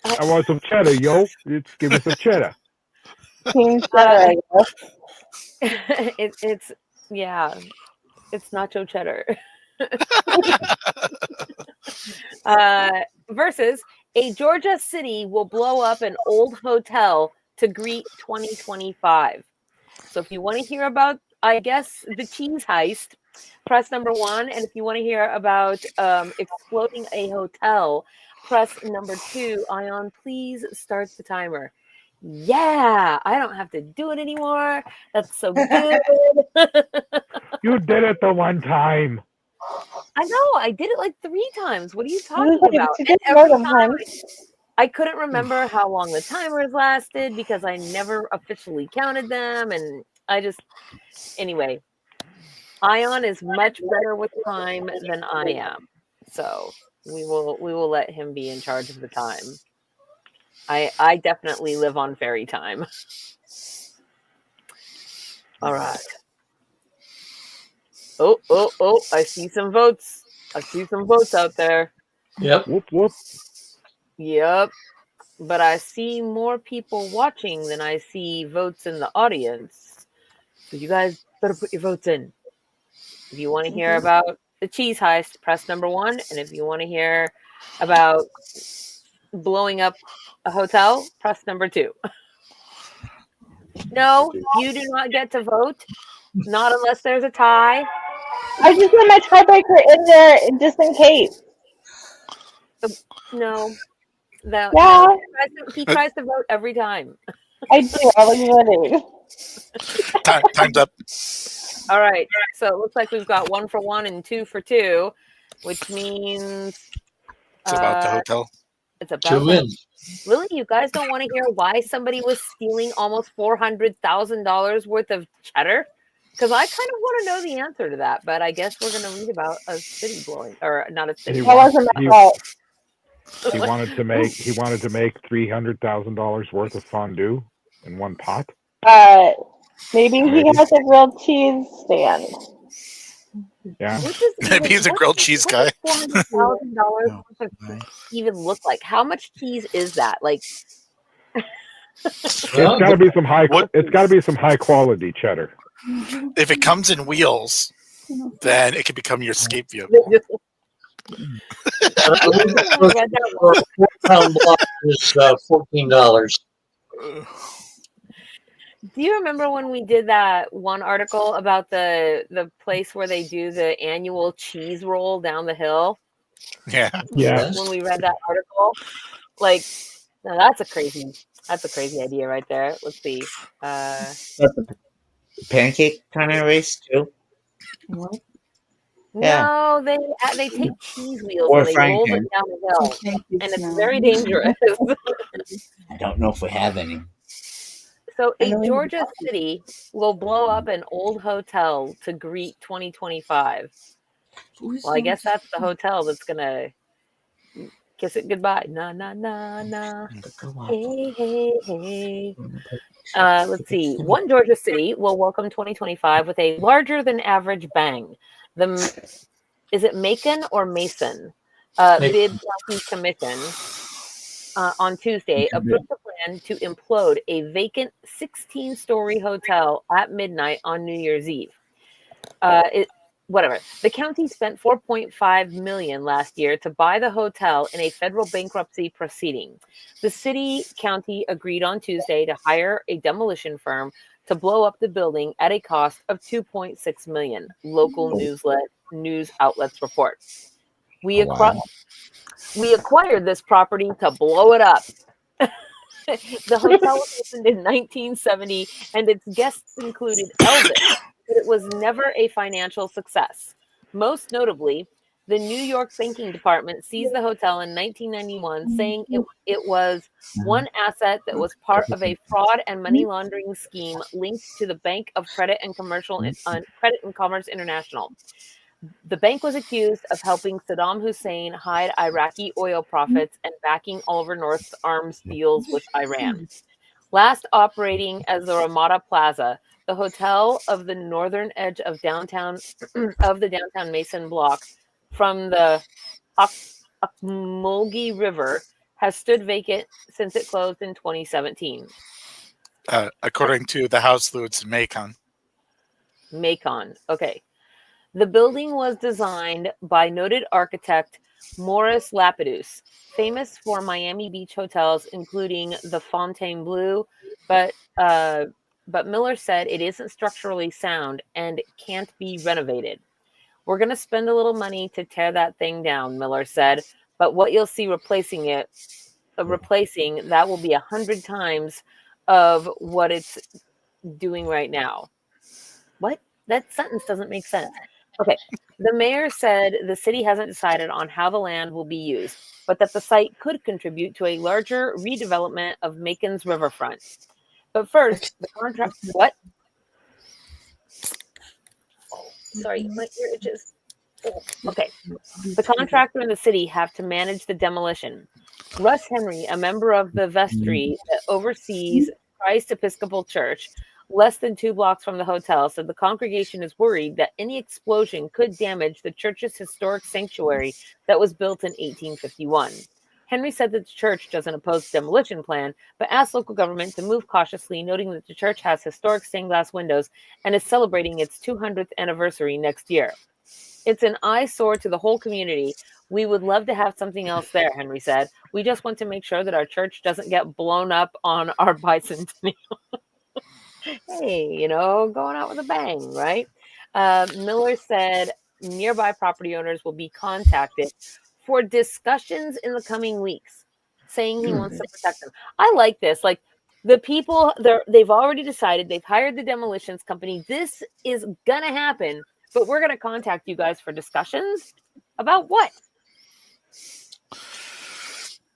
I want some cheddar, yo. Just give me some cheddar. King cheddar, I guess. It's nacho cheddar. Versus a Georgia city will blow up an old hotel to greet 2025. So if you want to hear about, I guess, the cheese heist, press number 1. And if you want to hear about exploding a hotel, press number 2. Ion, please start the timer. Yeah, I don't have to do it anymore. That's so good. You did it the one time. I know. I did it like 3 times. What are you talking about? She did And more every than time, once. I couldn't remember how long the timers lasted because I never officially counted them. And anyway, Ion is much better with time than I am. So we will let him be in charge of the time. I definitely live on fairy time. All right. Oh, I see some votes. I see some votes out there. Yep. Whoop, whoop. Yep. But I see more people watching than I see votes in the audience. So you guys better put your votes in. If you want to hear about the cheese heist, press number 1. And if you want to hear about blowing up a hotel, press number 2. No, you do not get to vote. Not unless there's a tie. I just put my tiebreaker in there just in case. No. That, Yeah. no. He tries to vote every time. I do. I was ready. Time's up. All right. So it looks like we've got 1 for 1 and 2 for 2, which means It's about the hotel. it's about 2 in. Really, you guys don't want to hear why somebody was stealing almost $400,000 worth of cheddar? Because I kind of want to know the answer to that, but I guess we're going to read about a city blowing, or not a city. That wasn't my fault. He wanted to make $300,000 worth of fondue in one pot. Maybe he has a grilled cheese stand. Yeah. Maybe he's a grilled cheese guy. $400,000 even look like? How much cheese is that? Like, It's got to be some high. It's got to be some high quality cheddar. If it comes in wheels, then it can become your escape vehicle. For a 4-pound block is $14. do you remember when we did that one article about the place where they do the annual cheese roll down the hill? Yeah. When we read that article, like, no, that's a crazy idea right there. Let's see. That's a pancake kind of race too. What? Yeah. No, they take cheese wheels Or and they roll Franken. them down the hill, Thank you, and it's Snow. very dangerous. I don't know if we have any. So I a know we Georgia have- city will blow up an old hotel to greet 2025. Well, I guess that's the hotel that's gonna kiss it goodbye. Na na na na. Hey hey hey. Let's see. One Georgia city will welcome 2025 with a larger than average bang. Is it Macon or Mason? Bid County Commission on Tuesday approved a plan to implode a vacant 16-story hotel at midnight on New Year's Eve. Whatever. The county spent $4.5 million last year to buy the hotel in a federal bankruptcy proceeding. The city-county agreed on Tuesday to hire a demolition firm to blow up the building at a cost of $2.6 million. Local news outlets report. We acquired this property to blow it up. The hotel was opened in 1970, and its guests included Elvis, but it was never a financial success. Most notably, the New York Banking Department seized the hotel in 1991, saying it was one asset that was part of a fraud and money laundering scheme linked to the Bank of Credit and Commerce International. The bank was accused of helping Saddam Hussein hide Iraqi oil profits and backing Oliver North's arms deals with Iran. Last operating as the Ramada Plaza, the hotel of the northern edge of the downtown Mason block from the Ocmulgee River, has stood vacant since it closed in 2017. According to the House Lewis in Macon. Okay. The building was designed by noted architect Morris Lapidus, famous for Miami Beach hotels, including the Fontainebleau, but Miller said it isn't structurally sound and can't be renovated. We're going to spend a little money to tear that thing down, Miller said, but what you'll see replacing that will be 100 times of what it's doing right now. What? That sentence doesn't make sense. Okay. The mayor said the city hasn't decided on how the land will be used, but that the site could contribute to a larger redevelopment of Macon's riverfront. But first, the contract. What? Sorry, my ear itches. Okay. The contractor and the city have to manage the demolition. Russ Henry, a member of the vestry that oversees Christ Episcopal Church, less than 2 blocks from the hotel, said the congregation is worried that any explosion could damage the church's historic sanctuary that was built in 1851. Henry said that the church doesn't oppose the demolition plan, but asked local government to move cautiously, noting that the church has historic stained glass windows and is celebrating its 200th anniversary next year. It's an eyesore to the whole community. We would love to have something else there, Henry said. We just want to make sure that our church doesn't get blown up on our bicentennial. Hey, going out with a bang, right? Miller said nearby property owners will be contacted for discussions in the coming weeks, saying he wants to protect them. I like this. Like, the people, they've already decided, they've hired the demolitions company. This is going to happen, but we're going to contact you guys for discussions about what?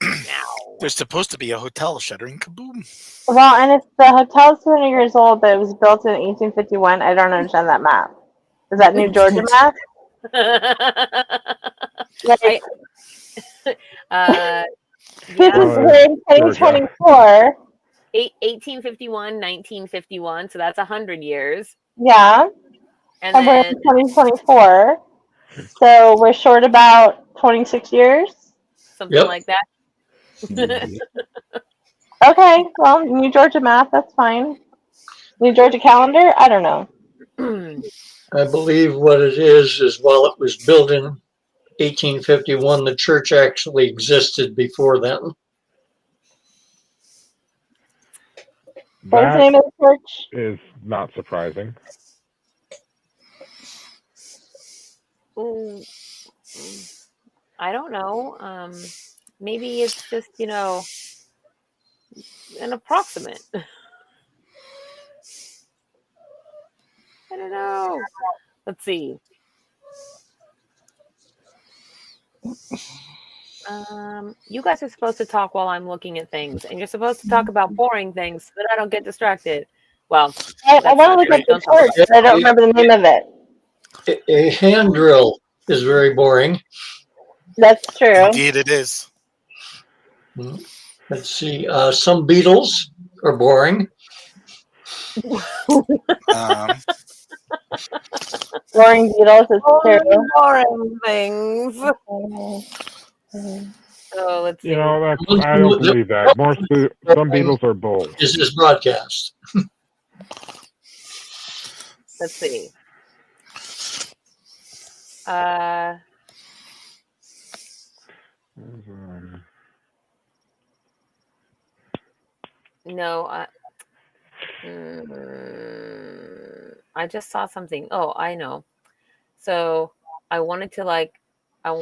Now. There's supposed to be a hotel shuttering kaboom. Well, and if the hotel's 200 years old, but it was built in 1851, I don't understand that map. Is that New Georgia map? Like, this is in 2024. 1851, 1951, so that's 100 years. Yeah. And we're then in 2024. So we're short about 26 years. Something like that. Okay, well, New Georgia map, that's fine. New Georgia calendar, I don't know. I believe what it is while it was built in 1851, the church actually existed before then. What's the name of the church? Is not surprising. Ooh, I don't know. Maybe it's just, you know, an approximate. I don't know. Let's see. You guys are supposed to talk while I'm looking at things, and you're supposed to talk about boring things so that I don't get distracted. Well, I want to look at the church, but I don't remember the name of it. A hand drill is very boring. That's true. Indeed, it is. Let's see. Some beetles are boring. Boring beetles is true. Boring things. So let's see. You know, I don't believe that. Some beetles are bold. Is this broadcast? Let's see. No, I just saw something. Oh, I know. So I wanted to I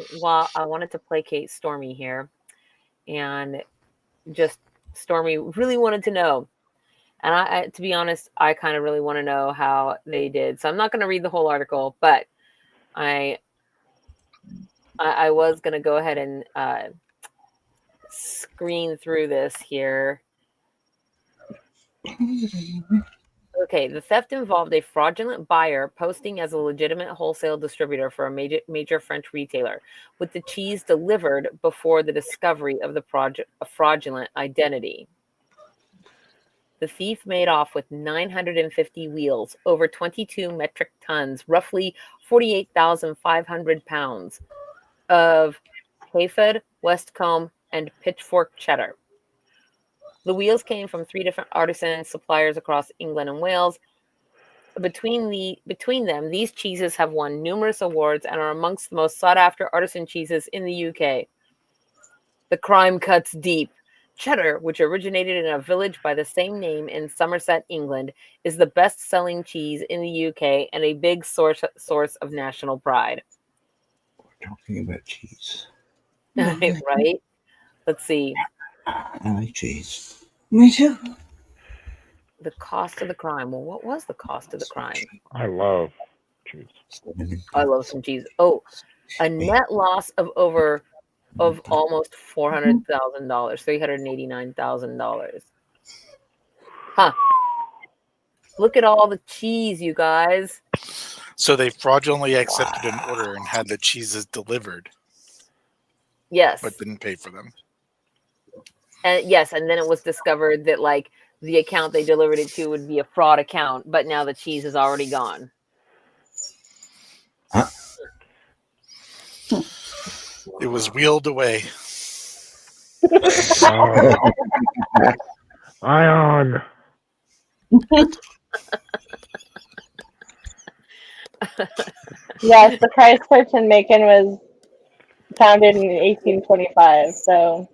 wanted to placate Stormy here, and just Stormy really wanted to know. And I to be honest, I kind of really want to know how they did. So I'm not going to read the whole article, but I was going to go ahead and screen through this here. Okay, the theft involved a fraudulent buyer posting as a legitimate wholesale distributor for a major French retailer, with the cheese delivered before the discovery of the fraudulent identity. The thief made off with 950 wheels, over 22 metric tons, roughly 48,500 pounds of Hayford, Westcombe, and Pitchfork cheddar. The wheels came from 3 different artisan suppliers across England and Wales. Between them, these cheeses have won numerous awards and are amongst the most sought-after artisan cheeses in the UK. The crime cuts deep. Cheddar, which originated in a village by the same name in Somerset, England, is the best-selling cheese in the UK and a big source of national pride. We're talking about cheese. Right? Let's see. I like cheese. Me too. The cost of the crime. Well, what was the cost of the crime? I love cheese. I love some cheese. Oh, a net loss of almost $400,000, $389,000. Huh. Look at all the cheese, you guys. So they fraudulently accepted an order and had the cheeses delivered. Yes. But didn't pay for them. And yes, and then it was discovered that the account they delivered it to would be a fraud account, but now the cheese is already gone. Huh? It was wheeled away. Ion. Yes, the Christchurch in Macon was founded in 1825, so...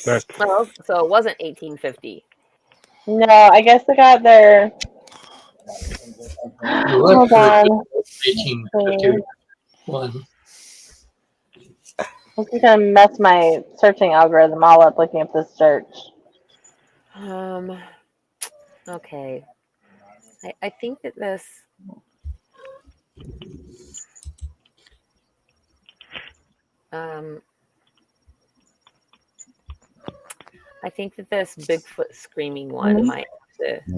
So it wasn't 1850. No, I guess they got their... Hold on. 1851. This is gonna mess my searching algorithm all up looking at this search. Okay. I think that this. I think that this Bigfoot screaming one might have to.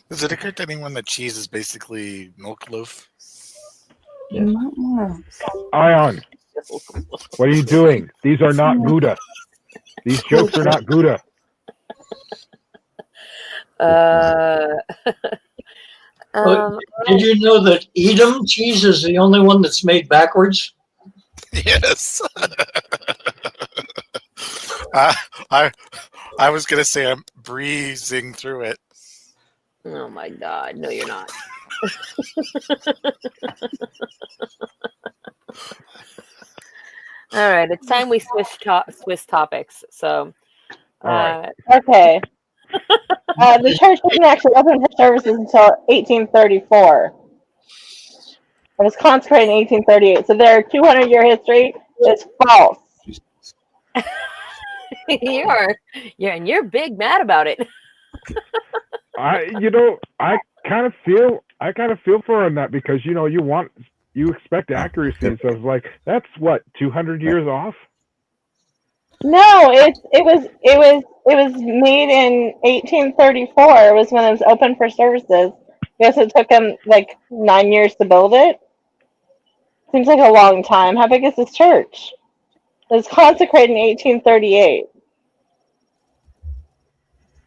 Does it occur to anyone that cheese is basically milk loaf? Yeah. Ion, what are you doing? These are not Gouda. These jokes are not Gouda. Did you know that Edam cheese is the only one that's made backwards? Yes. I was gonna say I'm breezing through it. Oh my God! No, you're not. All right, it's time we switch topics. So, All right. Okay. The church didn't actually open for services until 1834. It was consecrated in 1838. So their 200-year history is false. you're big mad about it. I kind of feel for him that, because you expect accuracy, so it's like, that's what, 200 years off? No, it was made in 1834. Was when it was open for services. I guess it took them like 9 years to build it. Seems like a long time. How big is this church? It was consecrated in 1838.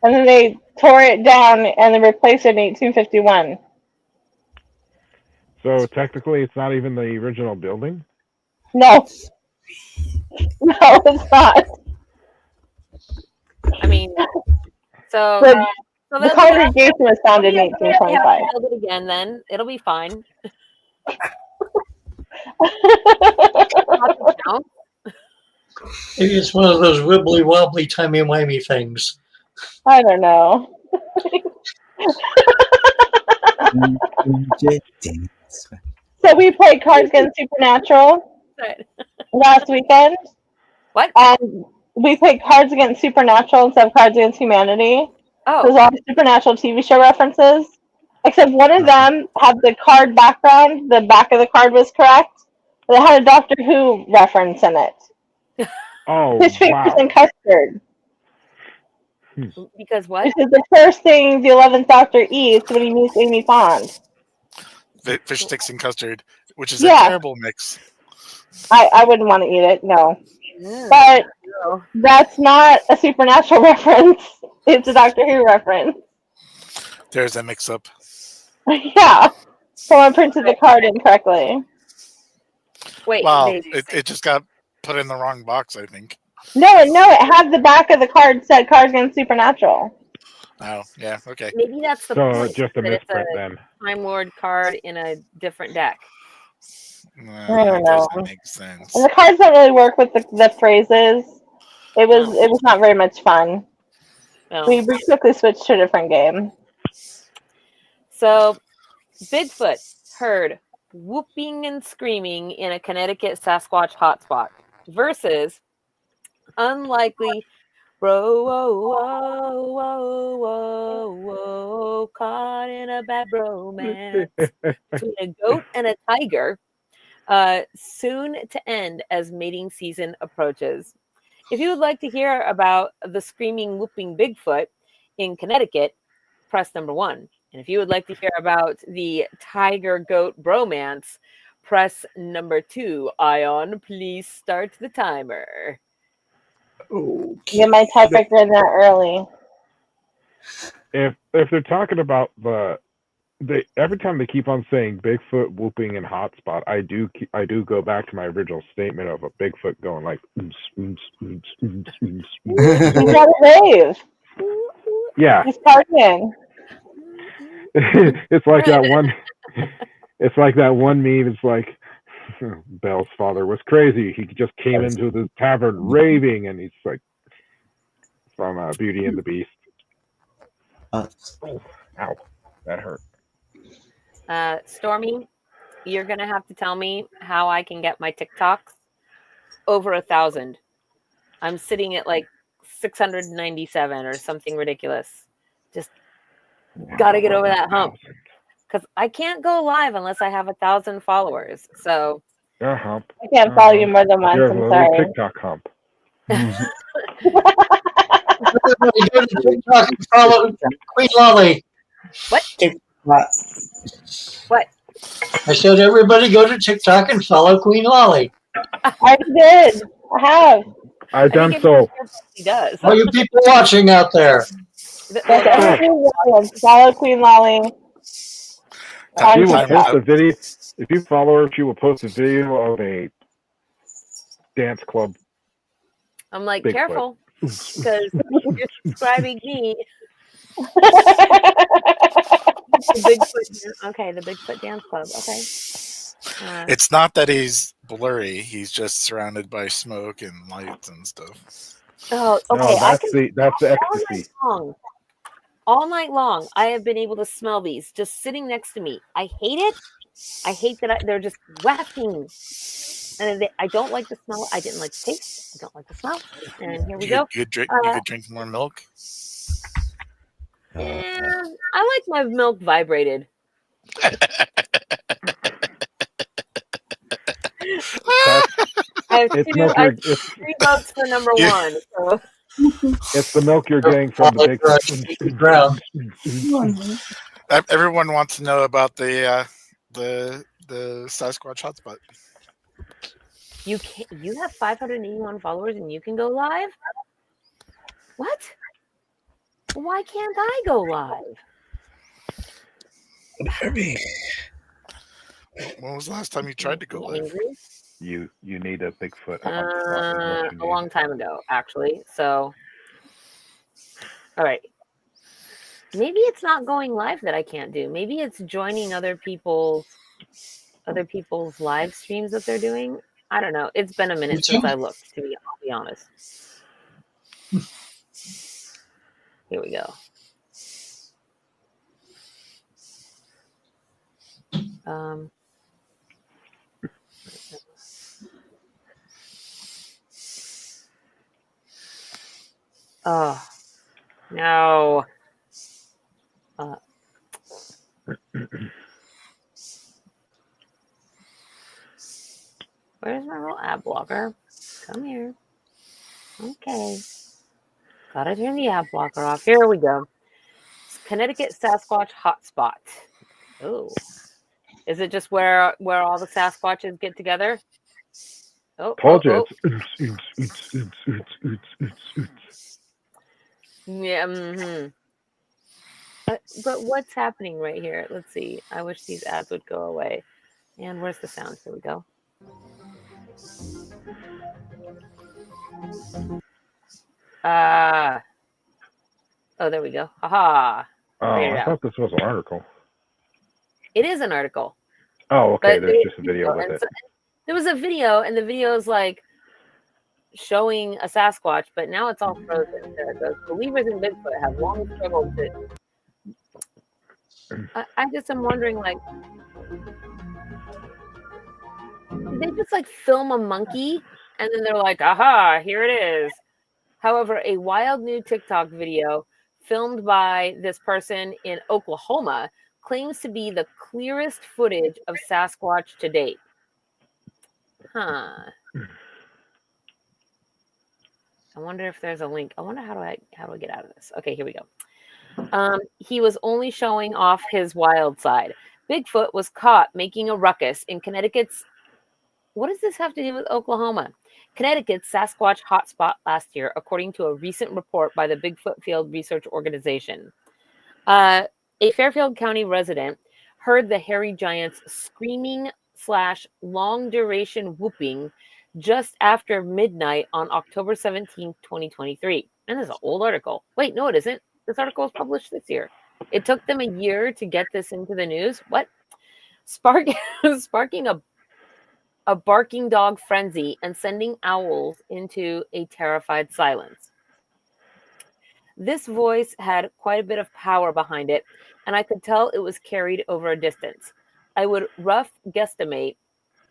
And then they tore it down and then replaced it in 1851. So technically, it's not even the original building? No. No, it's not. I mean, so The congregation was founded in 1825. Build it again, then it'll be fine. Maybe it's one of those wibbly wobbly timey wimey things. I don't know. So we played Cards Against Supernatural last weekend. What? We played Cards Against Supernatural instead of Cards Against Humanity. Oh. There's all the Supernatural TV show references, except one of them had the card background. The back of the card was correct. But it had a Doctor Who reference in it. Oh, Fish fingers wow. and custard. Because what? Which is the first thing the 11th Doctor eats when he meets Amy Pond. Fish sticks and custard, which is Yeah. a terrible mix. I wouldn't want to eat it, no. Mm, But no. that's not a Supernatural reference. It's a Doctor Who reference. There's a mix-up. Yeah. Someone printed the card incorrectly. Wait, Well, they- it just got put in the wrong box, I think. No, it had the back of the card said Cards Against Supernatural. Oh, yeah, okay. maybe that's the So point. just a that it's misprint then. Time Lord card in a different deck. I don't know. That makes sense. And the cards don't really work with the phrases. It was not very much fun. No. We quickly switched to a different game. So, Bigfoot heard whooping and screaming in a Connecticut Sasquatch hotspot versus unlikely whoa, whoa, whoa, whoa, whoa, caught in a bad bromance between a goat and a tiger, soon to end as mating season approaches. If you would like to hear about the screaming, whooping Bigfoot in Connecticut, press number 1. And if you would like to hear about the tiger-goat bromance, press number 2. Ion, please start the timer. Get my typewriter in there early. If they're talking about every time they keep on saying Bigfoot, whooping, and hotspot, I do go back to my original statement of a Bigfoot going like. He's got a rave. Yeah. He's partying. It's like that one. It's like that one meme. It's like Belle's father was crazy. He just came into the tavern raving, and he's like from Beauty and the Beast. Oh, ow, that hurt. Stormy, you're gonna have to tell me how I can get my TikToks. over 1,000. I'm sitting at like 697 or something ridiculous. Just got to get over that hump. Because I can't go live unless I have 1,000 followers. So hump. I can't follow you more than once. Here's a I'm little sorry. TikTok hump. Everybody go to TikTok and follow Queen Lolly. What? What? I said, everybody go to TikTok and follow Queen Lolly. I did. I have. I've done so. He does. All you people watching out there. Yes, everyone follow Queen Lolly. She will Time post out. a video. If you follow her, she will post a video of a dance club. I'm like, Bigfoot. careful, because you're subscribing me. The Bigfoot, okay, the Bigfoot Dance Club. Okay. It's not that he's blurry; he's just surrounded by smoke and lights and stuff. Oh, okay. No, that's the ecstasy. All night long, I have been able to smell these just sitting next to me. I hate it. I hate that they're just wafting. And I don't like the smell. I didn't like the taste. I don't like the smell. And here we go. You could drink more milk. Yeah, I like my milk vibrated. I have three votes for number one. So. It's the milk you're getting from the big ground. Everyone wants to know about the Sasquatch hotspot. You have 581 followers and you can go live? What? Why can't I go live? When was the last time you tried to go live? You need a Bigfoot. A long time ago, actually. So, all right. Maybe it's not going live that I can't do. Maybe it's joining other people's live streams that they're doing. I don't know. It's been a minute since I looked. I'll be honest. Here we go. Oh no. Where's my little ad blocker? Come here. Okay. Gotta turn the ad blocker off. Here we go. Connecticut Sasquatch hotspot. Oh. Is it just where all the Sasquatches get together? Oh, told you. Yeah. Mm-hmm. But what's happening right here? Let's see. I wish these ads would go away. And where's the sound? Here we go. Oh, there we go. Haha. Oh, I thought this was an article. It is an article. Oh, okay. There's just a video with it. So, there was a video, and the video is like showing a Sasquatch, but now it's all frozen. The believers in Bigfoot have long struggled to. I just am wondering, like, they just like film a monkey, and then they're like, "Aha, here it is." However, a wild new TikTok video filmed by this person in Oklahoma claims to be the clearest footage of Sasquatch to date. Huh. I wonder if there's a link. I wonder how do I get out of this? Okay, here we go. He was only showing off his wild side. Bigfoot was caught making a ruckus in Connecticut's. What does this have to do with Oklahoma? Connecticut's Sasquatch hotspot last year, according to a recent report by the Bigfoot Field Research Organization. A Fairfield County resident heard the hairy giant's screaming / long duration whooping just after midnight on October 17, 2023. And this is an old article. Wait, no, it isn't. This article was published this year. It took them a year to get this into the news. What? Sparking a barking dog frenzy and sending owls into a terrified silence. This voice had quite a bit of power behind it, and I could tell it was carried over a distance. I would rough guesstimate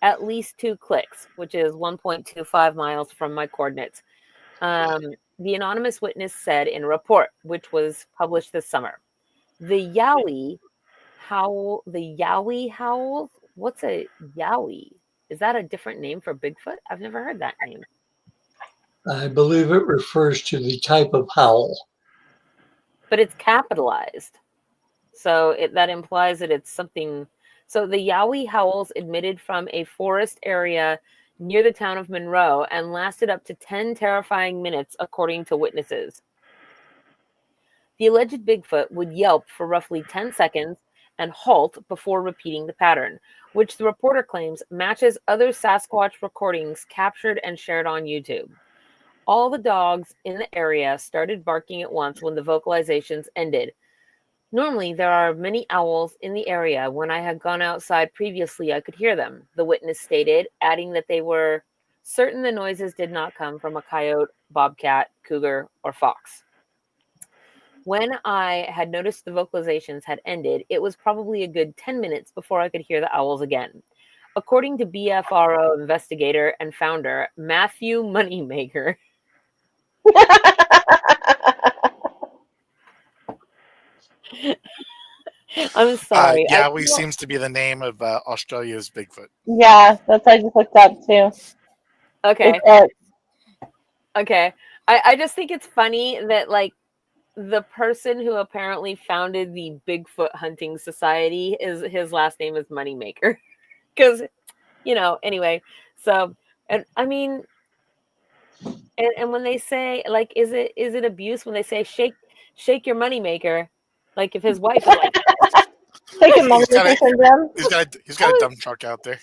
at least 2 clicks, which is 1.25 miles from my coordinates. The anonymous witness said in a report, which was published this summer, the yowie howls. What's a yowie? Is that a different name for Bigfoot? I've never heard that name. I believe it refers to the type of howl. But it's capitalized. So that implies that it's something. So the yowie howls emitted from a forest area near the town of Monroe and lasted up to 10 terrifying minutes, according to witnesses. The alleged Bigfoot would yelp for roughly 10 seconds and halt before repeating the pattern, which the reporter claims matches other Sasquatch recordings captured and shared on YouTube. All the dogs in the area started barking at once when the vocalizations ended. Normally, there are many owls in the area. When I had gone outside previously, I could hear them, the witness stated, adding that they were certain the noises did not come from a coyote, bobcat, cougar, or fox. When I had noticed the vocalizations had ended, it was probably a good 10 minutes before I could hear the owls again. According to BFRO investigator and founder Matthew Moneymaker, I'm sorry. Yowie seems to be the name of Australia's Bigfoot. Yeah, that's what I just looked up too. Okay. Okay. I just think it's funny that, like, the person who apparently founded the Bigfoot Hunting Society his last name is Moneymaker. Because, anyway. So, and I mean, and when they say, like, is it abuse when they say shake your moneymaker? Like, if his wife is like, take a moneymaker syndrome. He's got a dump truck out there.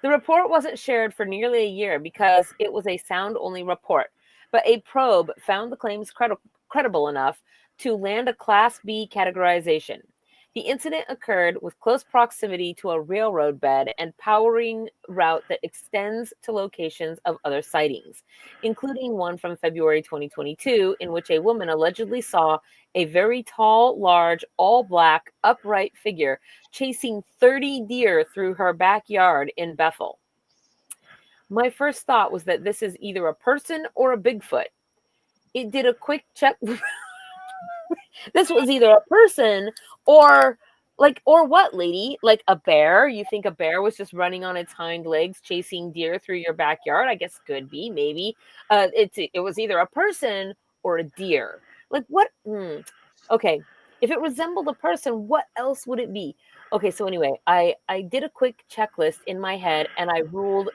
The report wasn't shared for nearly a year because it was a sound-only report, but a probe found the claims credible enough to land a Class B categorization. The incident occurred with close proximity to a railroad bed and powering route that extends to locations of other sightings, including one from February 2022, in which a woman allegedly saw a very tall, large, all-black, upright figure chasing 30 deer through her backyard in Bethel. My first thought was that this is either a person or a Bigfoot. It did a quick check. This was either a person or what, lady? Like a bear? You think a bear was just running on its hind legs chasing deer through your backyard? I guess could be, maybe. It was either a person or a deer. Like what? Okay. If it resembled a person, what else would it be? Okay, so anyway, I did a quick checklist in my head and I ruled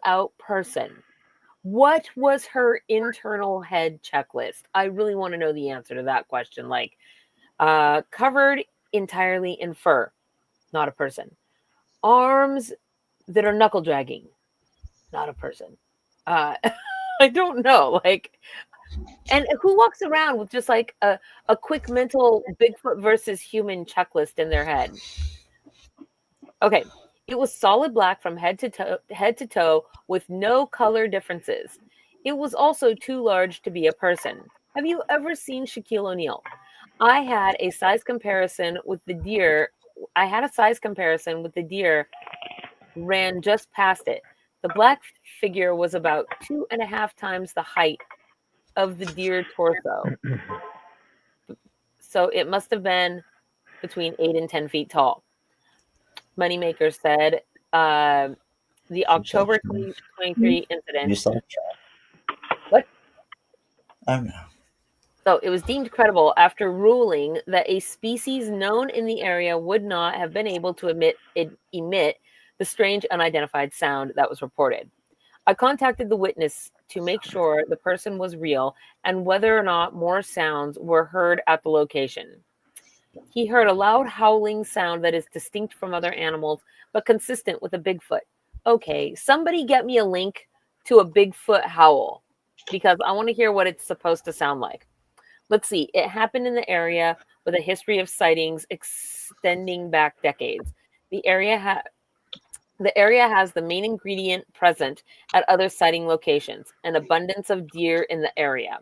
out person. What was her internal head checklist? I really want to know the answer to that question. Like, covered entirely in fur, not a person. Arms that are knuckle dragging, not a person. I don't know. Like, and who walks around with just like a quick mental Bigfoot versus human checklist in their head? Okay. It was solid black from head to toe with no color differences. It was also too large to be a person. Have you ever seen Shaquille O'Neal? I had a size comparison with the deer. Ran just past it. The black figure was about 2.5 times the height of the deer torso. So it must have been between 8 and 10 feet tall. Moneymaker said the October 2023 incident. You saw that? What? Oh no. So it was deemed credible after ruling that a species known in the area would not have been able to emit the strange unidentified sound that was reported. I contacted the witness to make sure the person was real and whether or not more sounds were heard at the location. He heard a loud howling sound that is distinct from other animals, but consistent with a Bigfoot. Okay, somebody get me a link to a Bigfoot howl, because I want to hear what it's supposed to sound like. Let's see. It happened in the area with a history of sightings extending back decades. The area has the main ingredient present at other sighting locations, an abundance of deer in the area.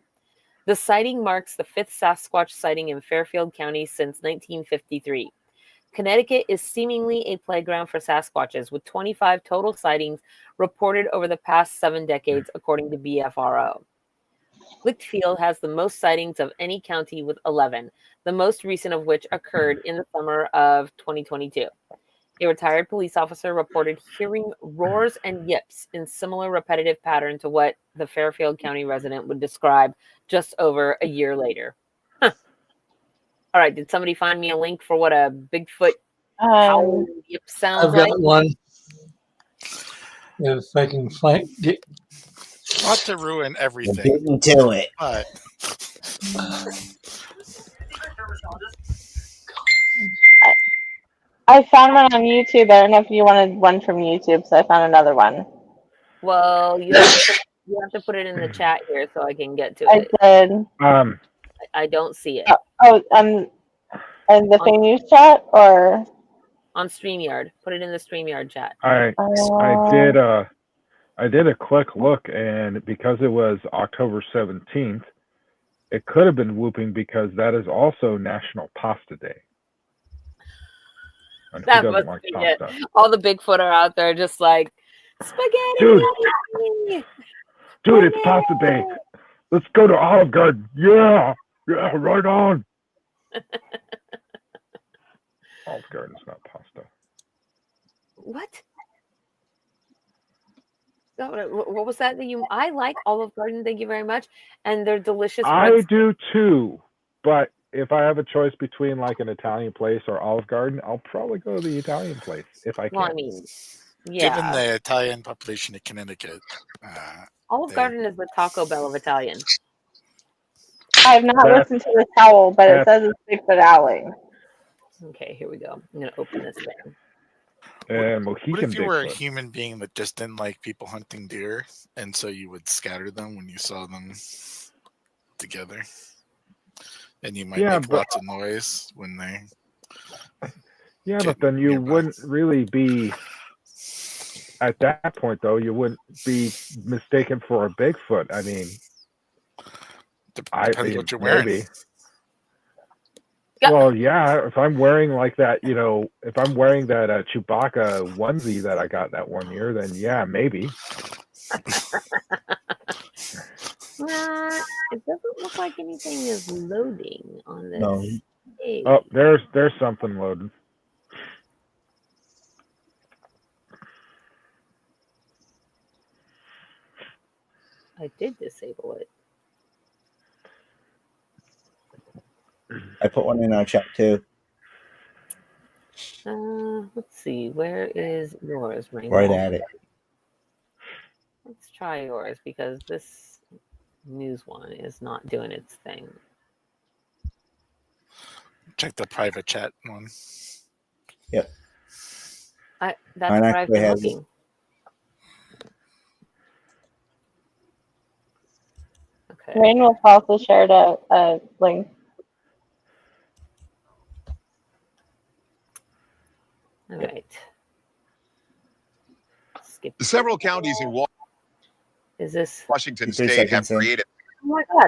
The sighting marks the 5th Sasquatch sighting in Fairfield County since 1953. Connecticut is seemingly a playground for Sasquatches, with 25 total sightings reported over the past 7 decades, according to BFRO. Litchfield has the most sightings of any county with 11, the most recent of which occurred in the summer of 2022. A retired police officer reported hearing roars and yips in similar repetitive pattern to what the Fairfield County resident would describe just over a year later. Huh. All right, did somebody find me a link for what a Bigfoot howl yip sounds I've got like? one. If I can find it. Not to ruin We're everything, beating to it. but I found one on YouTube. I don't know if you wanted one from YouTube, so I found another one. Well, you have to put it in the chat here so I can get to I it. did. I don't see it. In the FAE News chat or on StreamYard. Put it in the StreamYard chat. I did a quick look, and because it was October 17th, it could have been whooping because that is also National Pasta Day. And That who must doesn't like be pasta? it. All the Bigfoot are out there just like, spaghetti! Dude, it's Pasta Day. Let's go to Olive Garden. Yeah, right on. Olive Garden's not pasta. What? What was that you? I like Olive Garden. Thank you very much, and they're delicious. I do too, but if I have a choice between like an Italian place or Olive Garden, I'll probably go to the Italian place if I can. Well, I mean, yeah. Given the Italian population of Connecticut, Olive Garden is the Taco Bell of Italian. I have not listened to this howl, but it says it's Bigfoot howling. Okay, here we go. I'm gonna open this thing. What if you were a human being that just didn't like people hunting deer, and so you would scatter them when you saw them together, and you might make lots of noise when they. Yeah, but then you wouldn't really be. At that point, though, you wouldn't be mistaken for a Bigfoot. I mean, depends what you're wearing. Maybe. Well, yeah, if I'm wearing like that, if I'm wearing that Chewbacca onesie that I got that one year, then yeah, maybe. It doesn't look like anything is loading on this. No. Page. Oh, there's something loading. I did disable it. I put one in our chat too. Let's see. Where is yours, Raynwulf? Right at it. Let's try yours because this news one is not doing its thing. Check the private chat one. Yep. That's where I've been looking. Okay. Raynwulf also shared a link. All right. Skip. Several counties in Washington State have created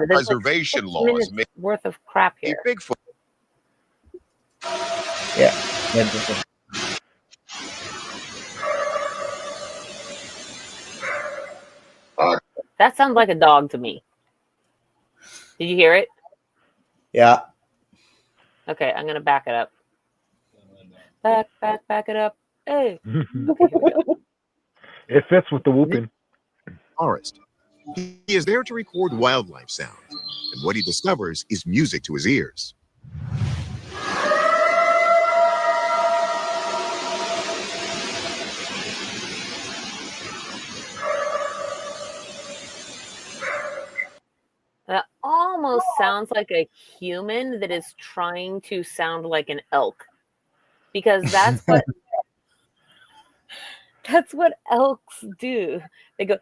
preservation laws worth of crap here. Bigfoot. Yeah. That sounds like a dog to me. Did you hear it? Yeah. Okay, I'm gonna back it up. Back it up. Hey. Okay, here we go. It fits with the whooping. Forest. He is there to record wildlife sounds, and what he discovers is music to his ears. That almost sounds like a human that is trying to sound like an elk. Because that's what elks do. They go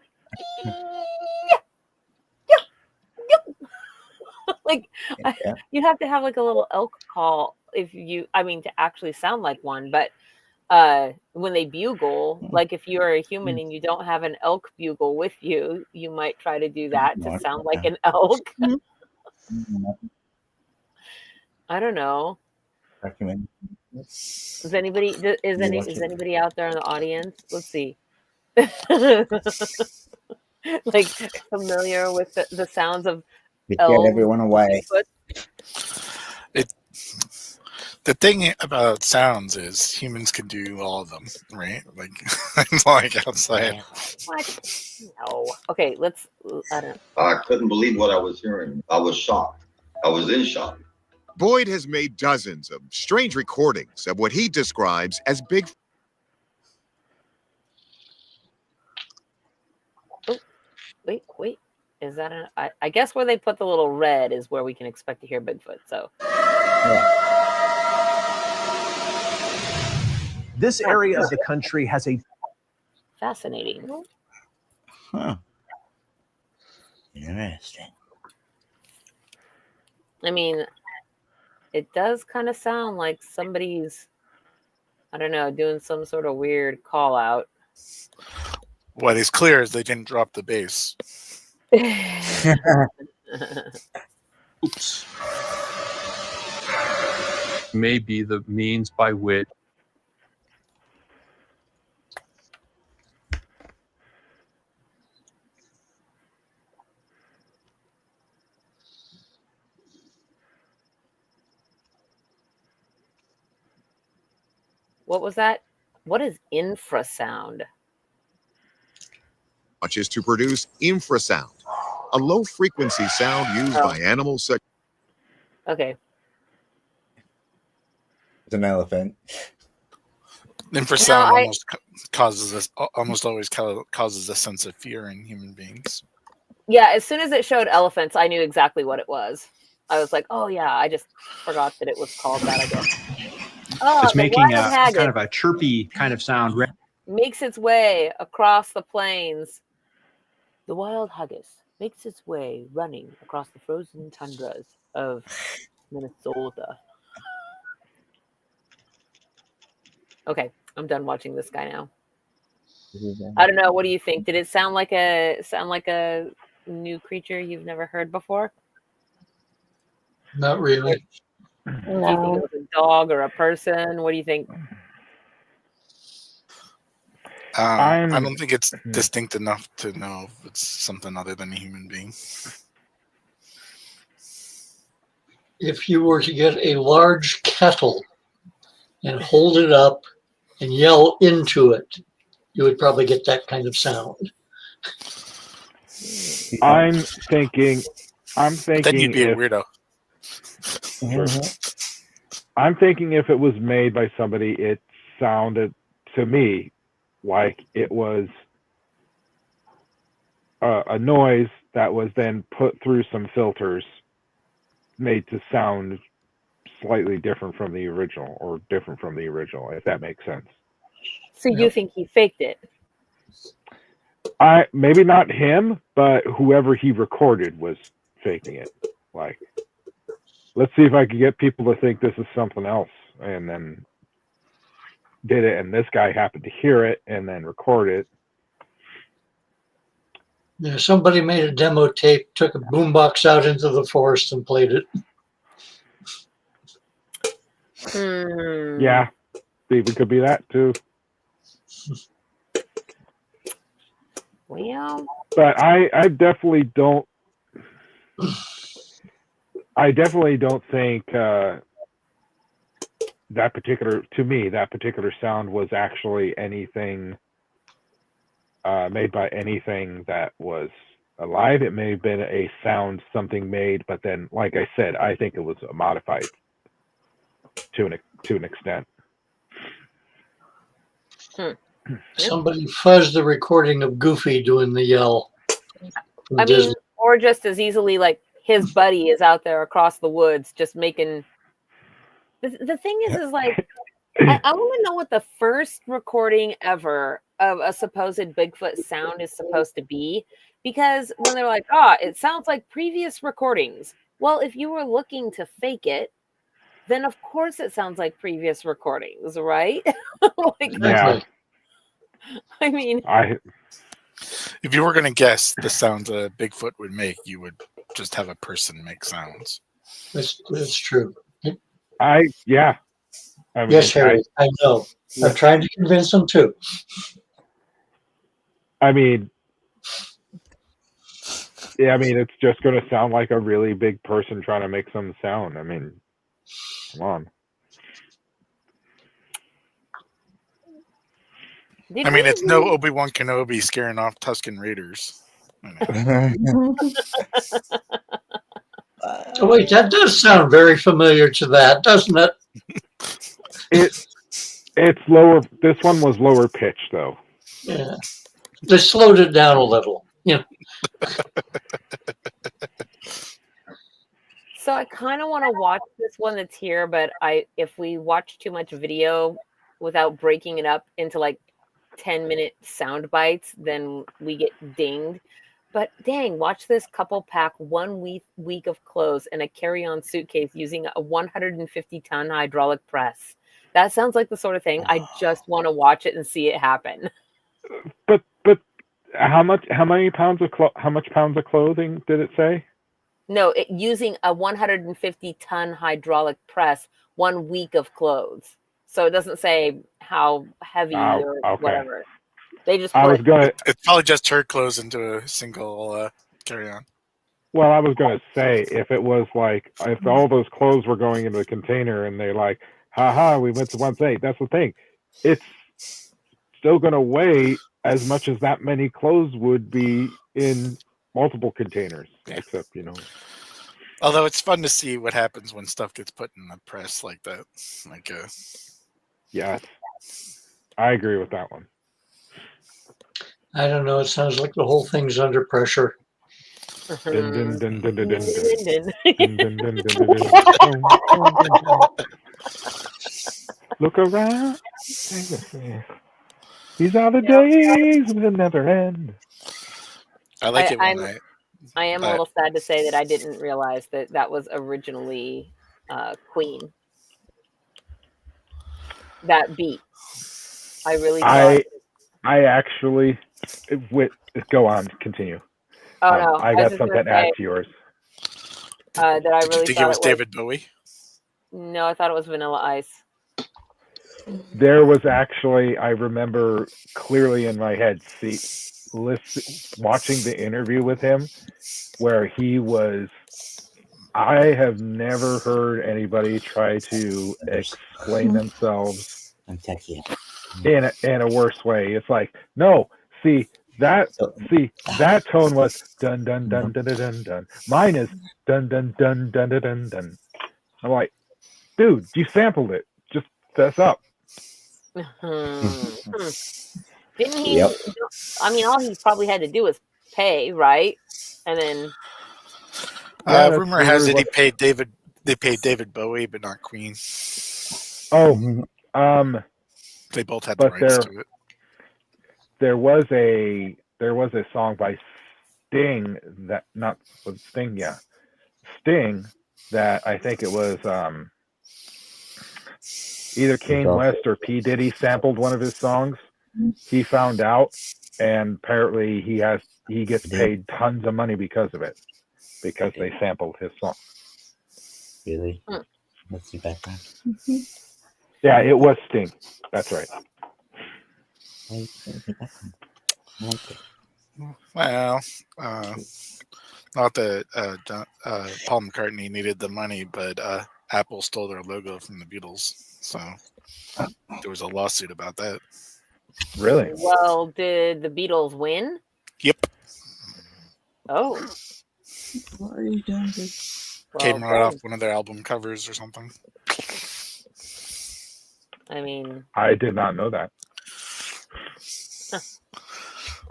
like you'd have to have like a little elk call to actually sound like one. But when they bugle, like if you're a human and you don't have an elk bugle with you, you might try to do that to sound like an elk. I don't know. Recommend. Is anybody out there in the audience? Let's see. Like familiar with the sounds of Get elves? everyone away. The thing about sounds is humans can do all of them, right? Like, like outside. What? No. Okay, let's. I don't know. I couldn't believe what I was hearing. I was shocked. I was in shock. Boyd has made dozens of strange recordings of what he describes as big. Oh, wait. Is that an? I guess where they put the little red is where we can expect to hear Bigfoot. So. This area of the country has a fascinating. Huh. Interesting. I mean, it does kind of sound like somebody's, I don't know, doing some sort of weird call out. What is clear is they didn't drop the bass. Oops. May be the means by which What was that? What is infrasound? Much is to produce infrasound, a low-frequency sound used by animals. Okay. It's an elephant. Infrasound almost always causes a sense of fear in human beings. Yeah, as soon as it showed elephants, I knew exactly what it was. I was like, oh yeah, I just forgot that it was called that, I guess. Oh, it's making a kind of a chirpy kind of sound. Makes its way across the plains. The wild haggis makes its way running across the frozen tundras of Minnesota. Okay, I'm done watching this guy now. I don't know. What do you think? Did it sound like a new creature you've never heard before? Not really. Do you think it was a dog or a person? What do you think? I don't think it's distinct enough to know if it's something other than a human being. If you were to get a large kettle and hold it up and yell into it, you would probably get that kind of sound. I'm thinking. Then you'd be a weirdo. I'm thinking if it was made by somebody, it sounded to me like it was a noise that was then put through some filters, made to sound slightly different from the original, or different from the original, if that makes sense. So you think he faked it? Maybe not him, but whoever he recorded was faking it. Like, let's see if I can get people to think this is something else, and then did it, and this guy happened to hear it and then record it. Yeah, somebody made a demo tape, took a boombox out into the forest and played it. Yeah, it could be that too. Well, but I definitely don't. I definitely don't think that particular sound was actually anything made by anything that was alive. It may have been a sound something made, but then, like I said, I think it was modified to an extent. Somebody fuzzed the recording of Goofy doing the yell. I mean, or just as easily, like, his buddy is out there across the woods just making... The thing is like, I want to know what the first recording ever of a supposed Bigfoot sound is supposed to be, because when they're like, it sounds like previous recordings. Well, if you were looking to fake it, then of course it sounds like previous recordings, right? Like, yeah. I mean, if you were going to guess the sounds a Bigfoot would make, you would just have a person make sounds. That's true. Yeah. I mean, Yes, Harry, I know. I'm trying to convince them too. I mean, yeah, I mean, it's just going to sound like a really big person trying to make some sound. I mean, come on. I mean, it's no Obi-Wan Kenobi scaring off Tusken Raiders. Oh, wait, that does sound very familiar to that, doesn't it? It's lower. This one was lower pitched, though. Yeah. They slowed it down a little. Yeah. So I kind of want to watch this one that's here, but if we watch too much video without breaking it up into like 10-minute sound bites, then we get dinged. But dang, watch this couple pack 1 week of clothes in a carry-on suitcase using a 150-ton hydraulic press. That sounds like the sort of thing I just want to watch it and see it happen. But how much pounds of clothing did it say? No, using a 150-ton hydraulic press, 1 week of clothes. So it doesn't say how heavy or whatever. They just It's probably just her clothes into a single carry-on. Well, I was going to say, if it was like, if all those clothes were going into the container and they're like, haha, we went to 1.8, that's the thing. It's still going to weigh as much as that many clothes would be in multiple containers, except, Although it's fun to see what happens when stuff gets put in the press like that. Yes, I agree with that one. I don't know. It sounds like the whole thing's under pressure. Look around. These are the days that never end. I like it when I am a little sad to say that I didn't realize that was originally Queen. That beat. I really thought. I actually go on, continue. Oh no, I got something to add to yours. That I really Did you think it was David Bowie? No, I thought it was Vanilla Ice. There was actually, I remember clearly in my head, watching the interview with him, where he was. I have never heard anybody try to explain themselves in a worse way. It's like, no, that tone was dun dun dun dun dun dun dun. Mine is dun dun dun dun dun dun dun. I'm like, dude, you sampled it. Just fess up. Didn't he? Yep. I mean, all he probably had to do was pay, right? And then. Rumor has it they paid David Bowie, but not Queen. Oh, they both had the rights to it. There was a song by Sting Sting that I think it was either Kanye West or P. Diddy sampled one of his songs. He found out, and apparently he gets paid tons of money because of it, because they sampled his song. Really? Let's see background. Yeah, it was Sting. That's right. Well, not that Paul McCartney needed the money, but Apple stole their logo from the Beatles, so there was a lawsuit about that. Really? Well, did the Beatles win? Yep. Oh. What are you doing? This? Came right off one of their album covers or something. I mean, I did not know that.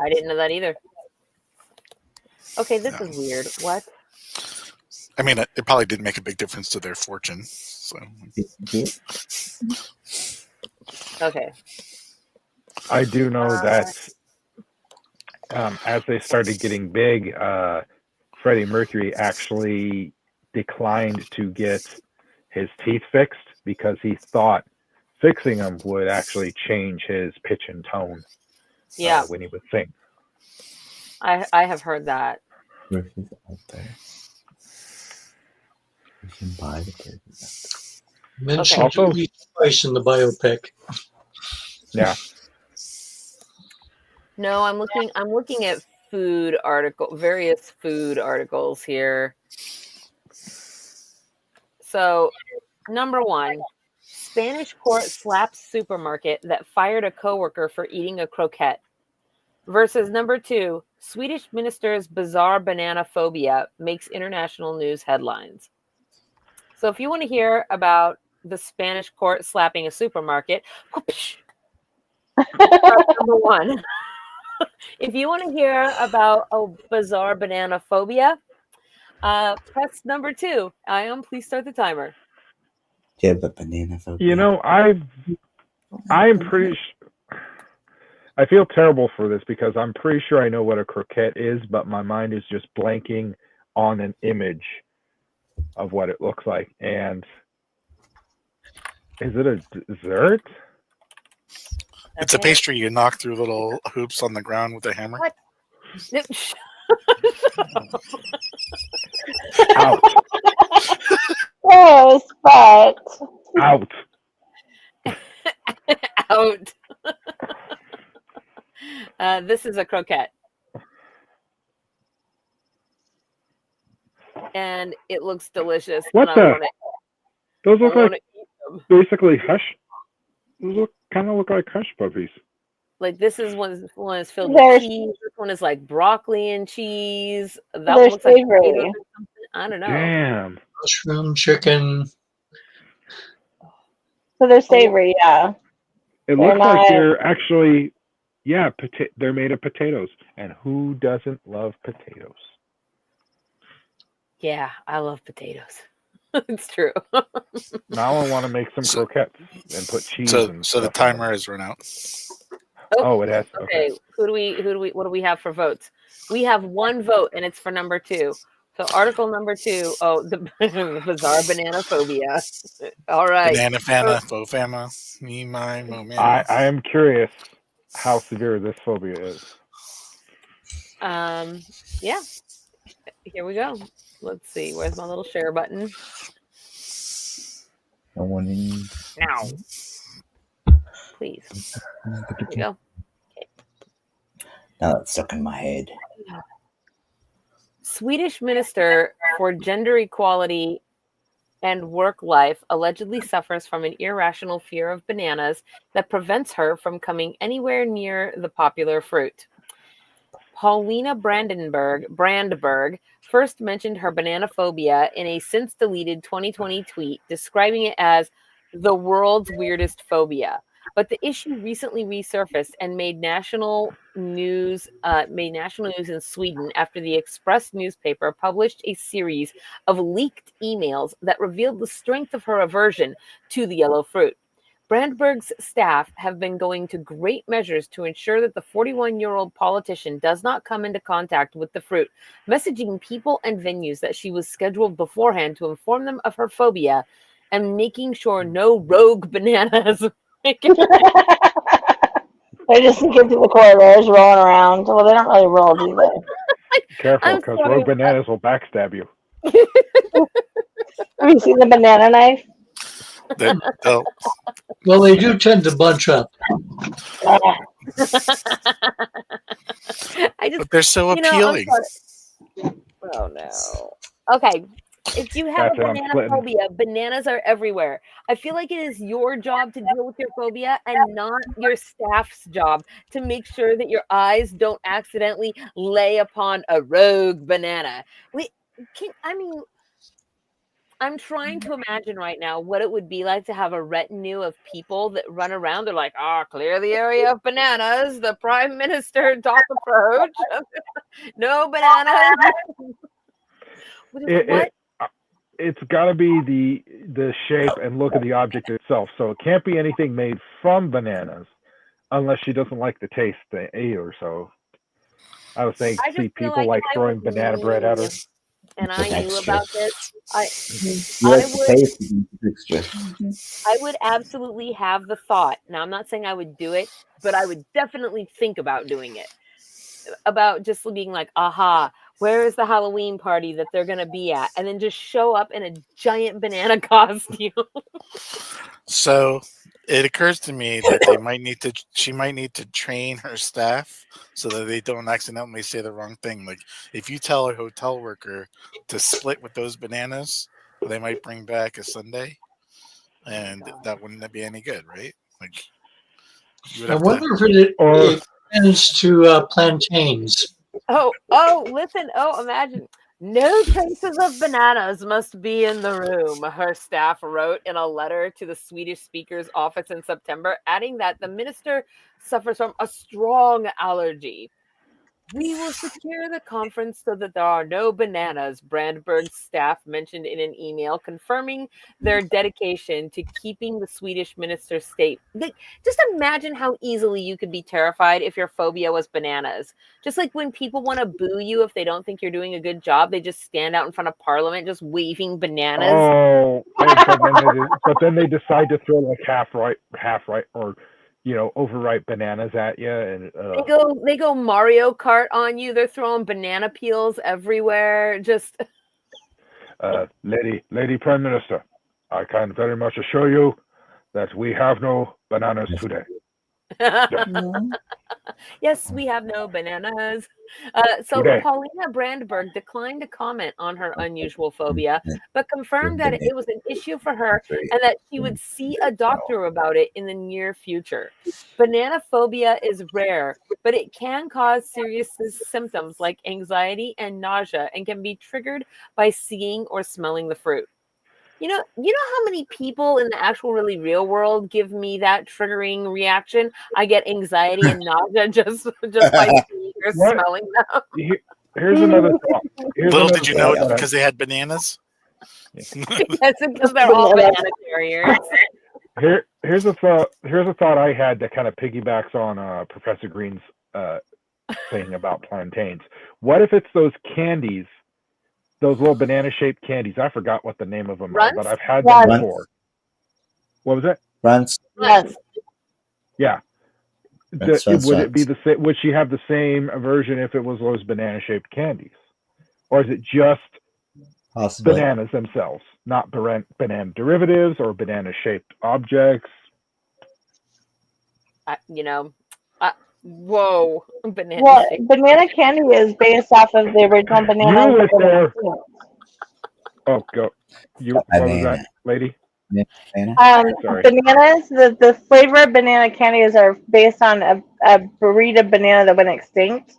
I didn't know that either. Okay, this is weird. What? I mean, it probably did make a big difference to their fortune. So. Okay. I do know that as they started getting big, Freddie Mercury actually declined to get his teeth fixed because he thought fixing them would actually change his pitch and tone. When he would sing. I have heard that. You can buy the paper. Mentioned Also- to eat twice in the biopic. Yeah. No, I'm looking at various food articles here. So, number 1, Spanish court slaps supermarket that fired a coworker for eating a croquette. Versus number 2, Swedish minister's bizarre banana phobia makes international news headlines. So if you want to hear about the Spanish court slapping a supermarket, whoosh, number 1. If you want to hear about a bizarre banana phobia, press number 2. Please start the timer. Do you have a banana phobia? You know, I'm pretty I feel terrible for this because I'm pretty sure I know what a croquette is, but my mind is just blanking on an image of what it looks like. And is it a dessert? It's a pastry you knock through little hoops on the ground with a hammer. What? Out. Oh, spot. Out. Out. This is a croquette. And it looks delicious. What and the? Those look like basically hush. Those kind of look like hush puppies. Like this is one is filled with cheese. This one is like broccoli and cheese. That one looks like potatoes or something. I don't know. Damn. Mushroom, chicken. So they're savory, yeah. It looks like they're actually, yeah, they're made of potatoes. And who doesn't love potatoes? Yeah, I love potatoes. It's true. Now I want to make some croquettes and put cheese. So the timer has run out. Oh, it has. Okay. What do we have for votes? We have 1 vote, and it's for number 2. So article number 2. Oh, the bizarre banana phobia. All right. Banana fana, faux fama, me, my, mo, man. I am curious how severe this phobia is. Yeah. Here we go. Let's see. Where's my little share button? No one in. Now. Please. There you go. Okay. Now it's stuck in my head. Swedish minister for gender equality and work life allegedly suffers from an irrational fear of bananas that prevents her from coming anywhere near the popular fruit. Paulina Brandberg first mentioned her banana phobia in a since deleted 2020 tweet describing it as the world's weirdest phobia. But the issue recently resurfaced and made national news in Sweden after the Express newspaper published a series of leaked emails that revealed the strength of her aversion to the yellow fruit. Brandberg's staff have been going to great measures to ensure that the 41-year-old politician does not come into contact with the fruit, messaging people and venues that she was scheduled beforehand to inform them of her phobia and making sure no rogue bananas They just get to the corridors rolling around. Well, they don't really roll, do they? Careful, because rogue bananas will backstab you. Have you seen the banana knife? Well, they do tend to bunch up. But they're so appealing. Oh, no. Okay. If you have a banana phobia, bananas are everywhere. I feel like it is your job to deal with your phobia and not your staff's job to make sure that your eyes don't accidentally lay upon a rogue banana. I'm trying to imagine right now what it would be like to have a retinue of people that run around. They're like, clear the area of bananas. The prime minister doth approach. No bananas. What? It's got to be the shape and look of the object itself. So it can't be anything made from bananas unless she doesn't like the taste either. So I was saying, see people like throwing banana bread at her. And I knew about this. I would absolutely have the thought. Now, I'm not saying I would do it, but I would definitely think about doing it. About just being like, aha, where is the Halloween party that they're going to be at? And then just show up in a giant banana costume. So it occurs to me that she might need to train her staff so that they don't accidentally say the wrong thing. Like if you tell a hotel worker to split with those bananas, they might bring back a sundae, and that wouldn't be any good, right? Like you would I have wonder to. if it extends to plantains. Oh, listen. Oh, imagine. No traces of bananas must be in the room, her staff wrote in a letter to the Swedish Speaker's office in September, adding that the minister suffers from a strong allergy. We will secure the conference so that there are no bananas, Brandberg's staff mentioned in an email, confirming their dedication to keeping the Swedish minister safe. Just imagine how easily you could be terrified if your phobia was bananas. Just like when people want to boo you if they don't think you're doing a good job, they just stand out in front of Parliament just waving bananas. Oh, but then they decide to throw like half right, or overripe bananas at you, and they go Mario Kart on you. They're throwing banana peels everywhere. Just lady Prime Minister, I can very much assure you that we have no bananas today. Yes, we have no bananas. So Today. Paulina Brandberg declined to comment on her unusual phobia, but confirmed that it was an issue for her and that she would see a doctor about it in the near future. Banana phobia is rare, but it can cause serious symptoms like anxiety and nausea and can be triggered by seeing or smelling the fruit. You know how many people in the actual really real world give me that triggering reaction? I get anxiety and nausea just by seeing or smelling them. Here's another thought. Little did you know it's because they had bananas? Yes, because they're all banana carriers. Here's a thought I had that kind of piggybacks on Professor Green's thing about plantains. What if it's those candies? Those little banana-shaped candies. I forgot what the name of them are, but I've had them before. What was it? Runts. Yeah. Would it be the same? Would she have the same version if it was those banana-shaped candies, or is it just bananas themselves, not banana derivatives or banana-shaped objects? Whoa, banana. Well, banana candy is based off of the original banana. Oh, go. What was that, lady? Sorry. Bananas. The flavor of banana candies are based on a breed of banana that went extinct.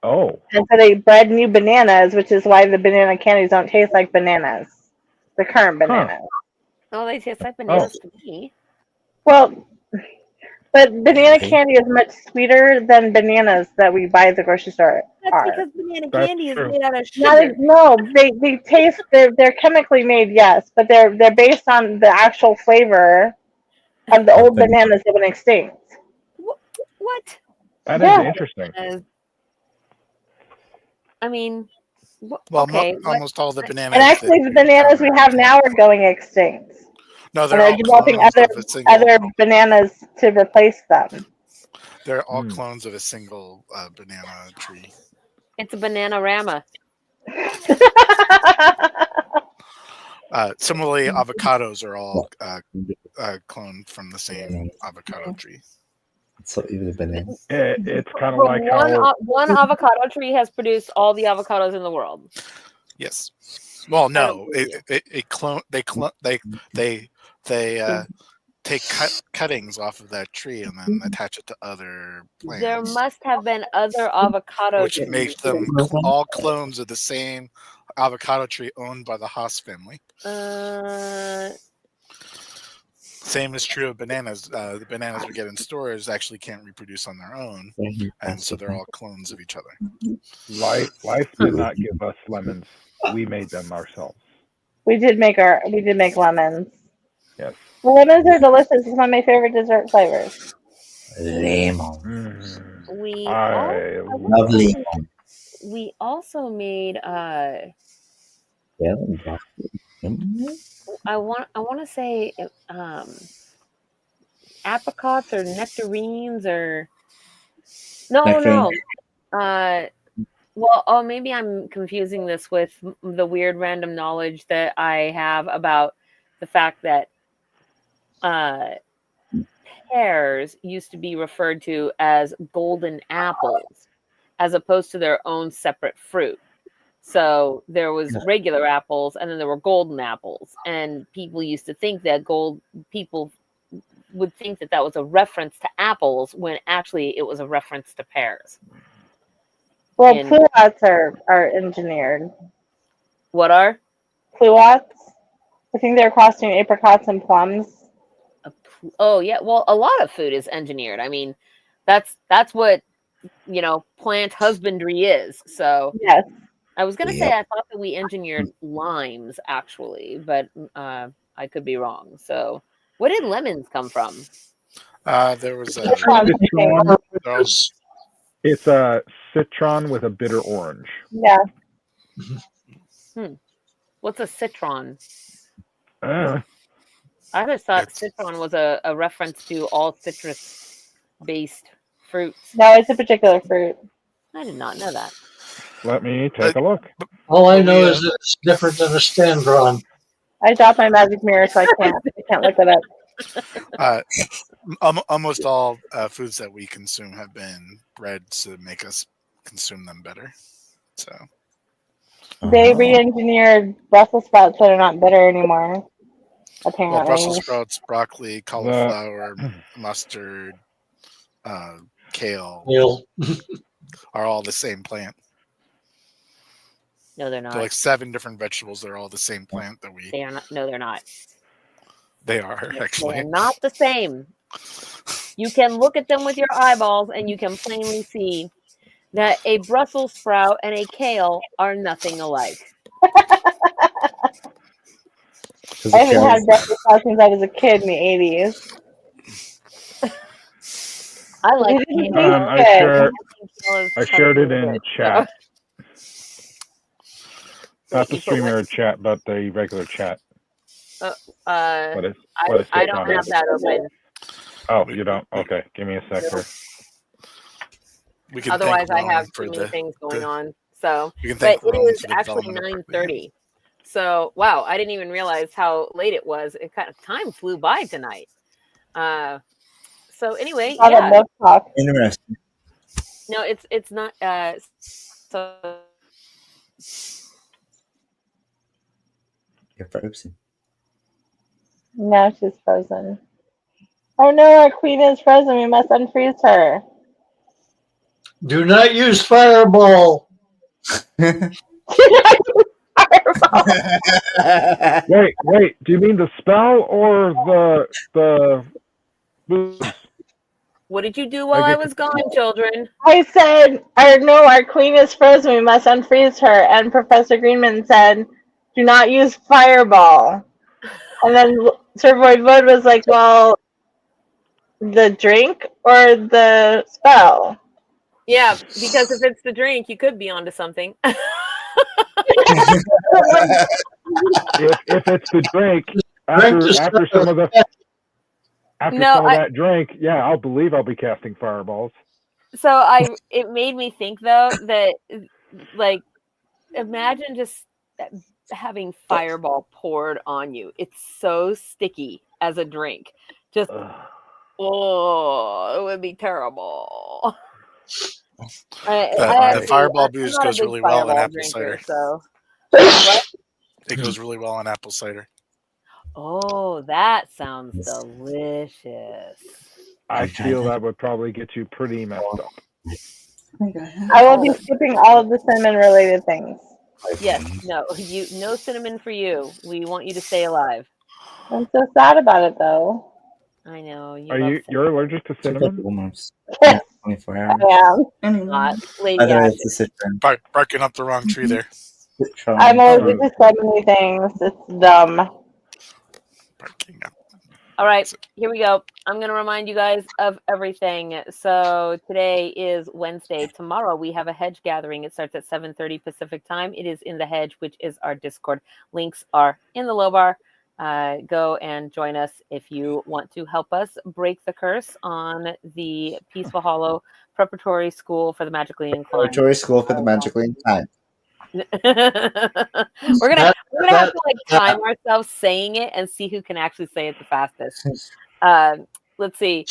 Oh. And so they bred new bananas, which is why the banana candies don't taste like bananas, the current bananas. Oh, they taste like bananas to me. Well, but banana candy is much sweeter than bananas that we buy at the grocery store. That's because banana candy is made out of sugar. No, they taste. They're chemically made, yes, but they're based on the actual flavor of the old bananas that went extinct. What? That is interesting. I mean, almost all the bananas. And actually, the bananas we have now are going extinct. No, they're developing other bananas to replace them. They're all clones of a single banana tree. It's a banana-rama. Similarly, avocados are all cloned from the same avocado tree. So even the banana. It's kind of like one avocado tree has produced all the avocados in the world. Yes. Well, no, they take cuttings off of that tree and then attach it to other plants. There must have been other avocado trees. Which makes them all clones of the same avocado tree owned by the Haas family. Same is true of bananas. The bananas we get in stores actually can't reproduce on their own, and so they're all clones of each other. Life did not give us lemons. We made them ourselves. We did make lemons. Yes. The lemons are delicious. It's one of my favorite dessert flavors. Lemon. Lovely. We also made I want to say apricots or nectarines or no Well, oh, maybe I'm confusing this with the weird random knowledge that I have about the fact that pears used to be referred to as golden apples as opposed to their own separate fruit. So there was regular apples and then there were golden apples. And people used to think that people would think that that was a reference to apples when actually it was a reference to pears. Well, pluots are engineered. What are? Pluots? I think they're costing apricots and plums. Oh, yeah. Well, a lot of food is engineered. I mean, that's what, plant husbandry is. So yes. I was going to say I thought that we engineered limes, actually, but I could be wrong. So where did lemons come from? There was It's a citron with a bitter orange. Yeah. What's a citron? I just thought citron was a reference to all citrus-based fruits. No, it's a particular fruit. I did not know that. Let me take a look. All I know is that it's different than a standron. I dropped my magic mirror, so I can't look it up. Almost all foods that we consume have been bred to make us consume them better. So they re-engineered Brussels sprouts that are not bitter anymore. Apparently, well, Brussels sprouts, broccoli, cauliflower, mustard, kale are all the same plant. No, they're not. They're like 7 different vegetables. They're all the same plant that we. They are not. No, they're not. They are actually. They're not the same. You can look at them with your eyeballs, and you can plainly see that a Brussels sprout and a kale are nothing alike. I haven't had Brussels sprouts since I was a kid in the 80s. I like I shared it in chat. Not the StreamYard chat, but the regular chat. I don't have that open. Oh, you don't? Okay, give me a sec here. Otherwise, I have too many things going on. So, but it is actually 9:30. So, wow, I didn't even realize how late it was. Time flew by tonight. So anyway, yeah. Interesting. No, it's not. So you're frozen. Now she's frozen. Oh no, our queen is frozen. We must unfreeze her. Do not use fireball. Wait, do you mean the spell or the what did you do while I was gone, children? I said, our queen is frozen. We must unfreeze her. And Professor Greenman said, do not use fireball. And then Sir Void was like, well, the drink or the spell? Yeah, because if it's the drink, you could be onto something. if it's the drink, after some of that drink, yeah, I'll believe I'll be casting fireballs. So it made me think though that, like, imagine just having fireball poured on you. It's so sticky as a drink. Just it would be terrible. The fireball booze goes really well in apple cider. So. It goes really well in apple cider. Oh, that sounds delicious. I feel that would probably get you pretty messed up. I will be skipping all of the cinnamon-related things. Yes, no cinnamon for you. We want you to stay alive. I'm so sad about it, though. I know. You're allergic to cinnamon? 24 hours. I am. Not Lady barking up the wrong tree there. I'm allergic to so many things. It's dumb. All right, here we go. I'm going to remind you guys of everything. So today is Wednesday. Tomorrow we have a hedge gathering. It starts at 7:30 Pacific time. It is in the hedge, which is our Discord. Links are in the low bar. Go and join us if you want to help us break the curse on the Peaceful Hollow preparatory school for the magically inclined. Preparatory school for the magically inclined. we're gonna have to like time ourselves saying it and see who can actually say it the fastest. Let's see.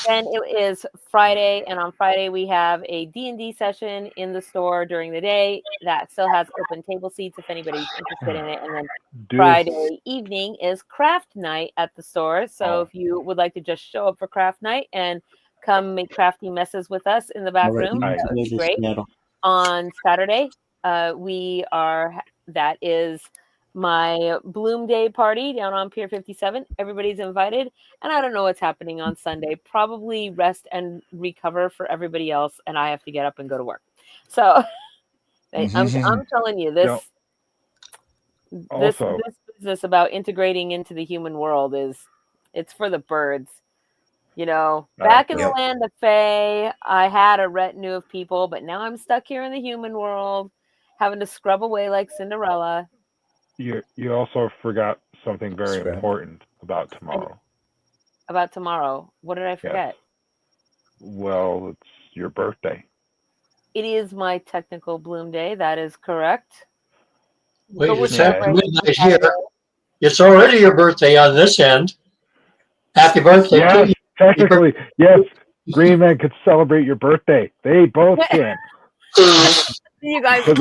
Then it is Friday, and on Friday we have a D&D session in the store during the day that still has open table seats if anybody's interested in it. And then Friday evening is craft night at the store. So if you would like to just show up for craft night and come make crafty messes with us in the back room, that would be great. On Saturday, that is my Bloomday party down on Pier 57. Everybody's invited, and I don't know what's happening on Sunday. Probably rest and recover for everybody else, and I have to get up and go to work. So I'm telling you, this business about integrating into the human world it's for the birds. You know, back in the land of Fae, I had a retinue of people, but now I'm stuck here in the human world, having to scrub away like Cinderella. You also forgot something very important about tomorrow. About tomorrow? What did I forget? Yes. Well, it's your birthday. It is my technical Bloom Day. That is correct. Wait, it's after midnight here. It's already your birthday on this end. Happy birthday to you. Technically, yes. Greenman could celebrate your birthday. They both can. You guys are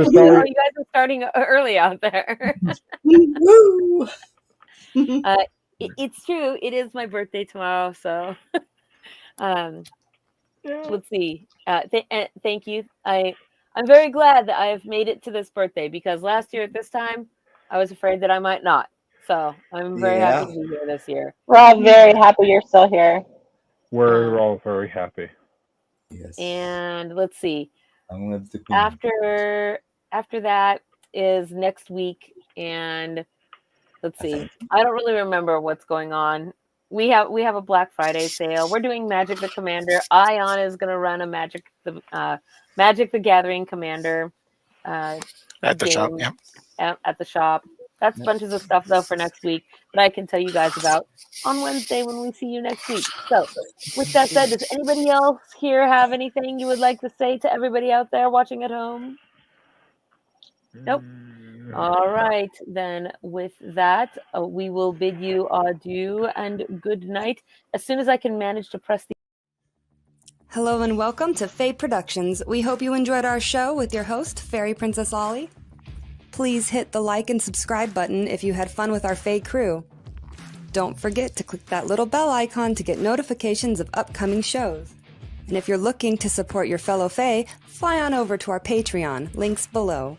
starting early out there. It's true. It is my birthday tomorrow. So let's see. Thank you. I'm very glad that I've made it to this birthday, because last year at this time, I was afraid that I might not. So I'm very happy to be here this year. We're all very happy you're still here. We're all very happy. Yes. And let's see. After that is next week, and let's see. I don't really remember what's going on. We have a Black Friday sale. We're doing Magic the Commander. Ion is going to run a Magic the Gathering Commander at the shop. Yeah. At the shop. That's bunches of stuff though for next week that I can tell you guys about on Wednesday when we see you next week. So with that said, does anybody else here have anything you would like to say to everybody out there watching at home? Nope. All right, then with that, we will bid you adieu and good night. As soon as I can manage to press the... Hello and welcome to faeproductions. We hope you enjoyed our show with your host, Fairy Princess Ollie. Please hit the like and subscribe button if you had fun with our Fae crew. Don't forget to click that little bell icon to get notifications of upcoming shows. And if you're looking to support your fellow Fae, fly on over to our Patreon, links below.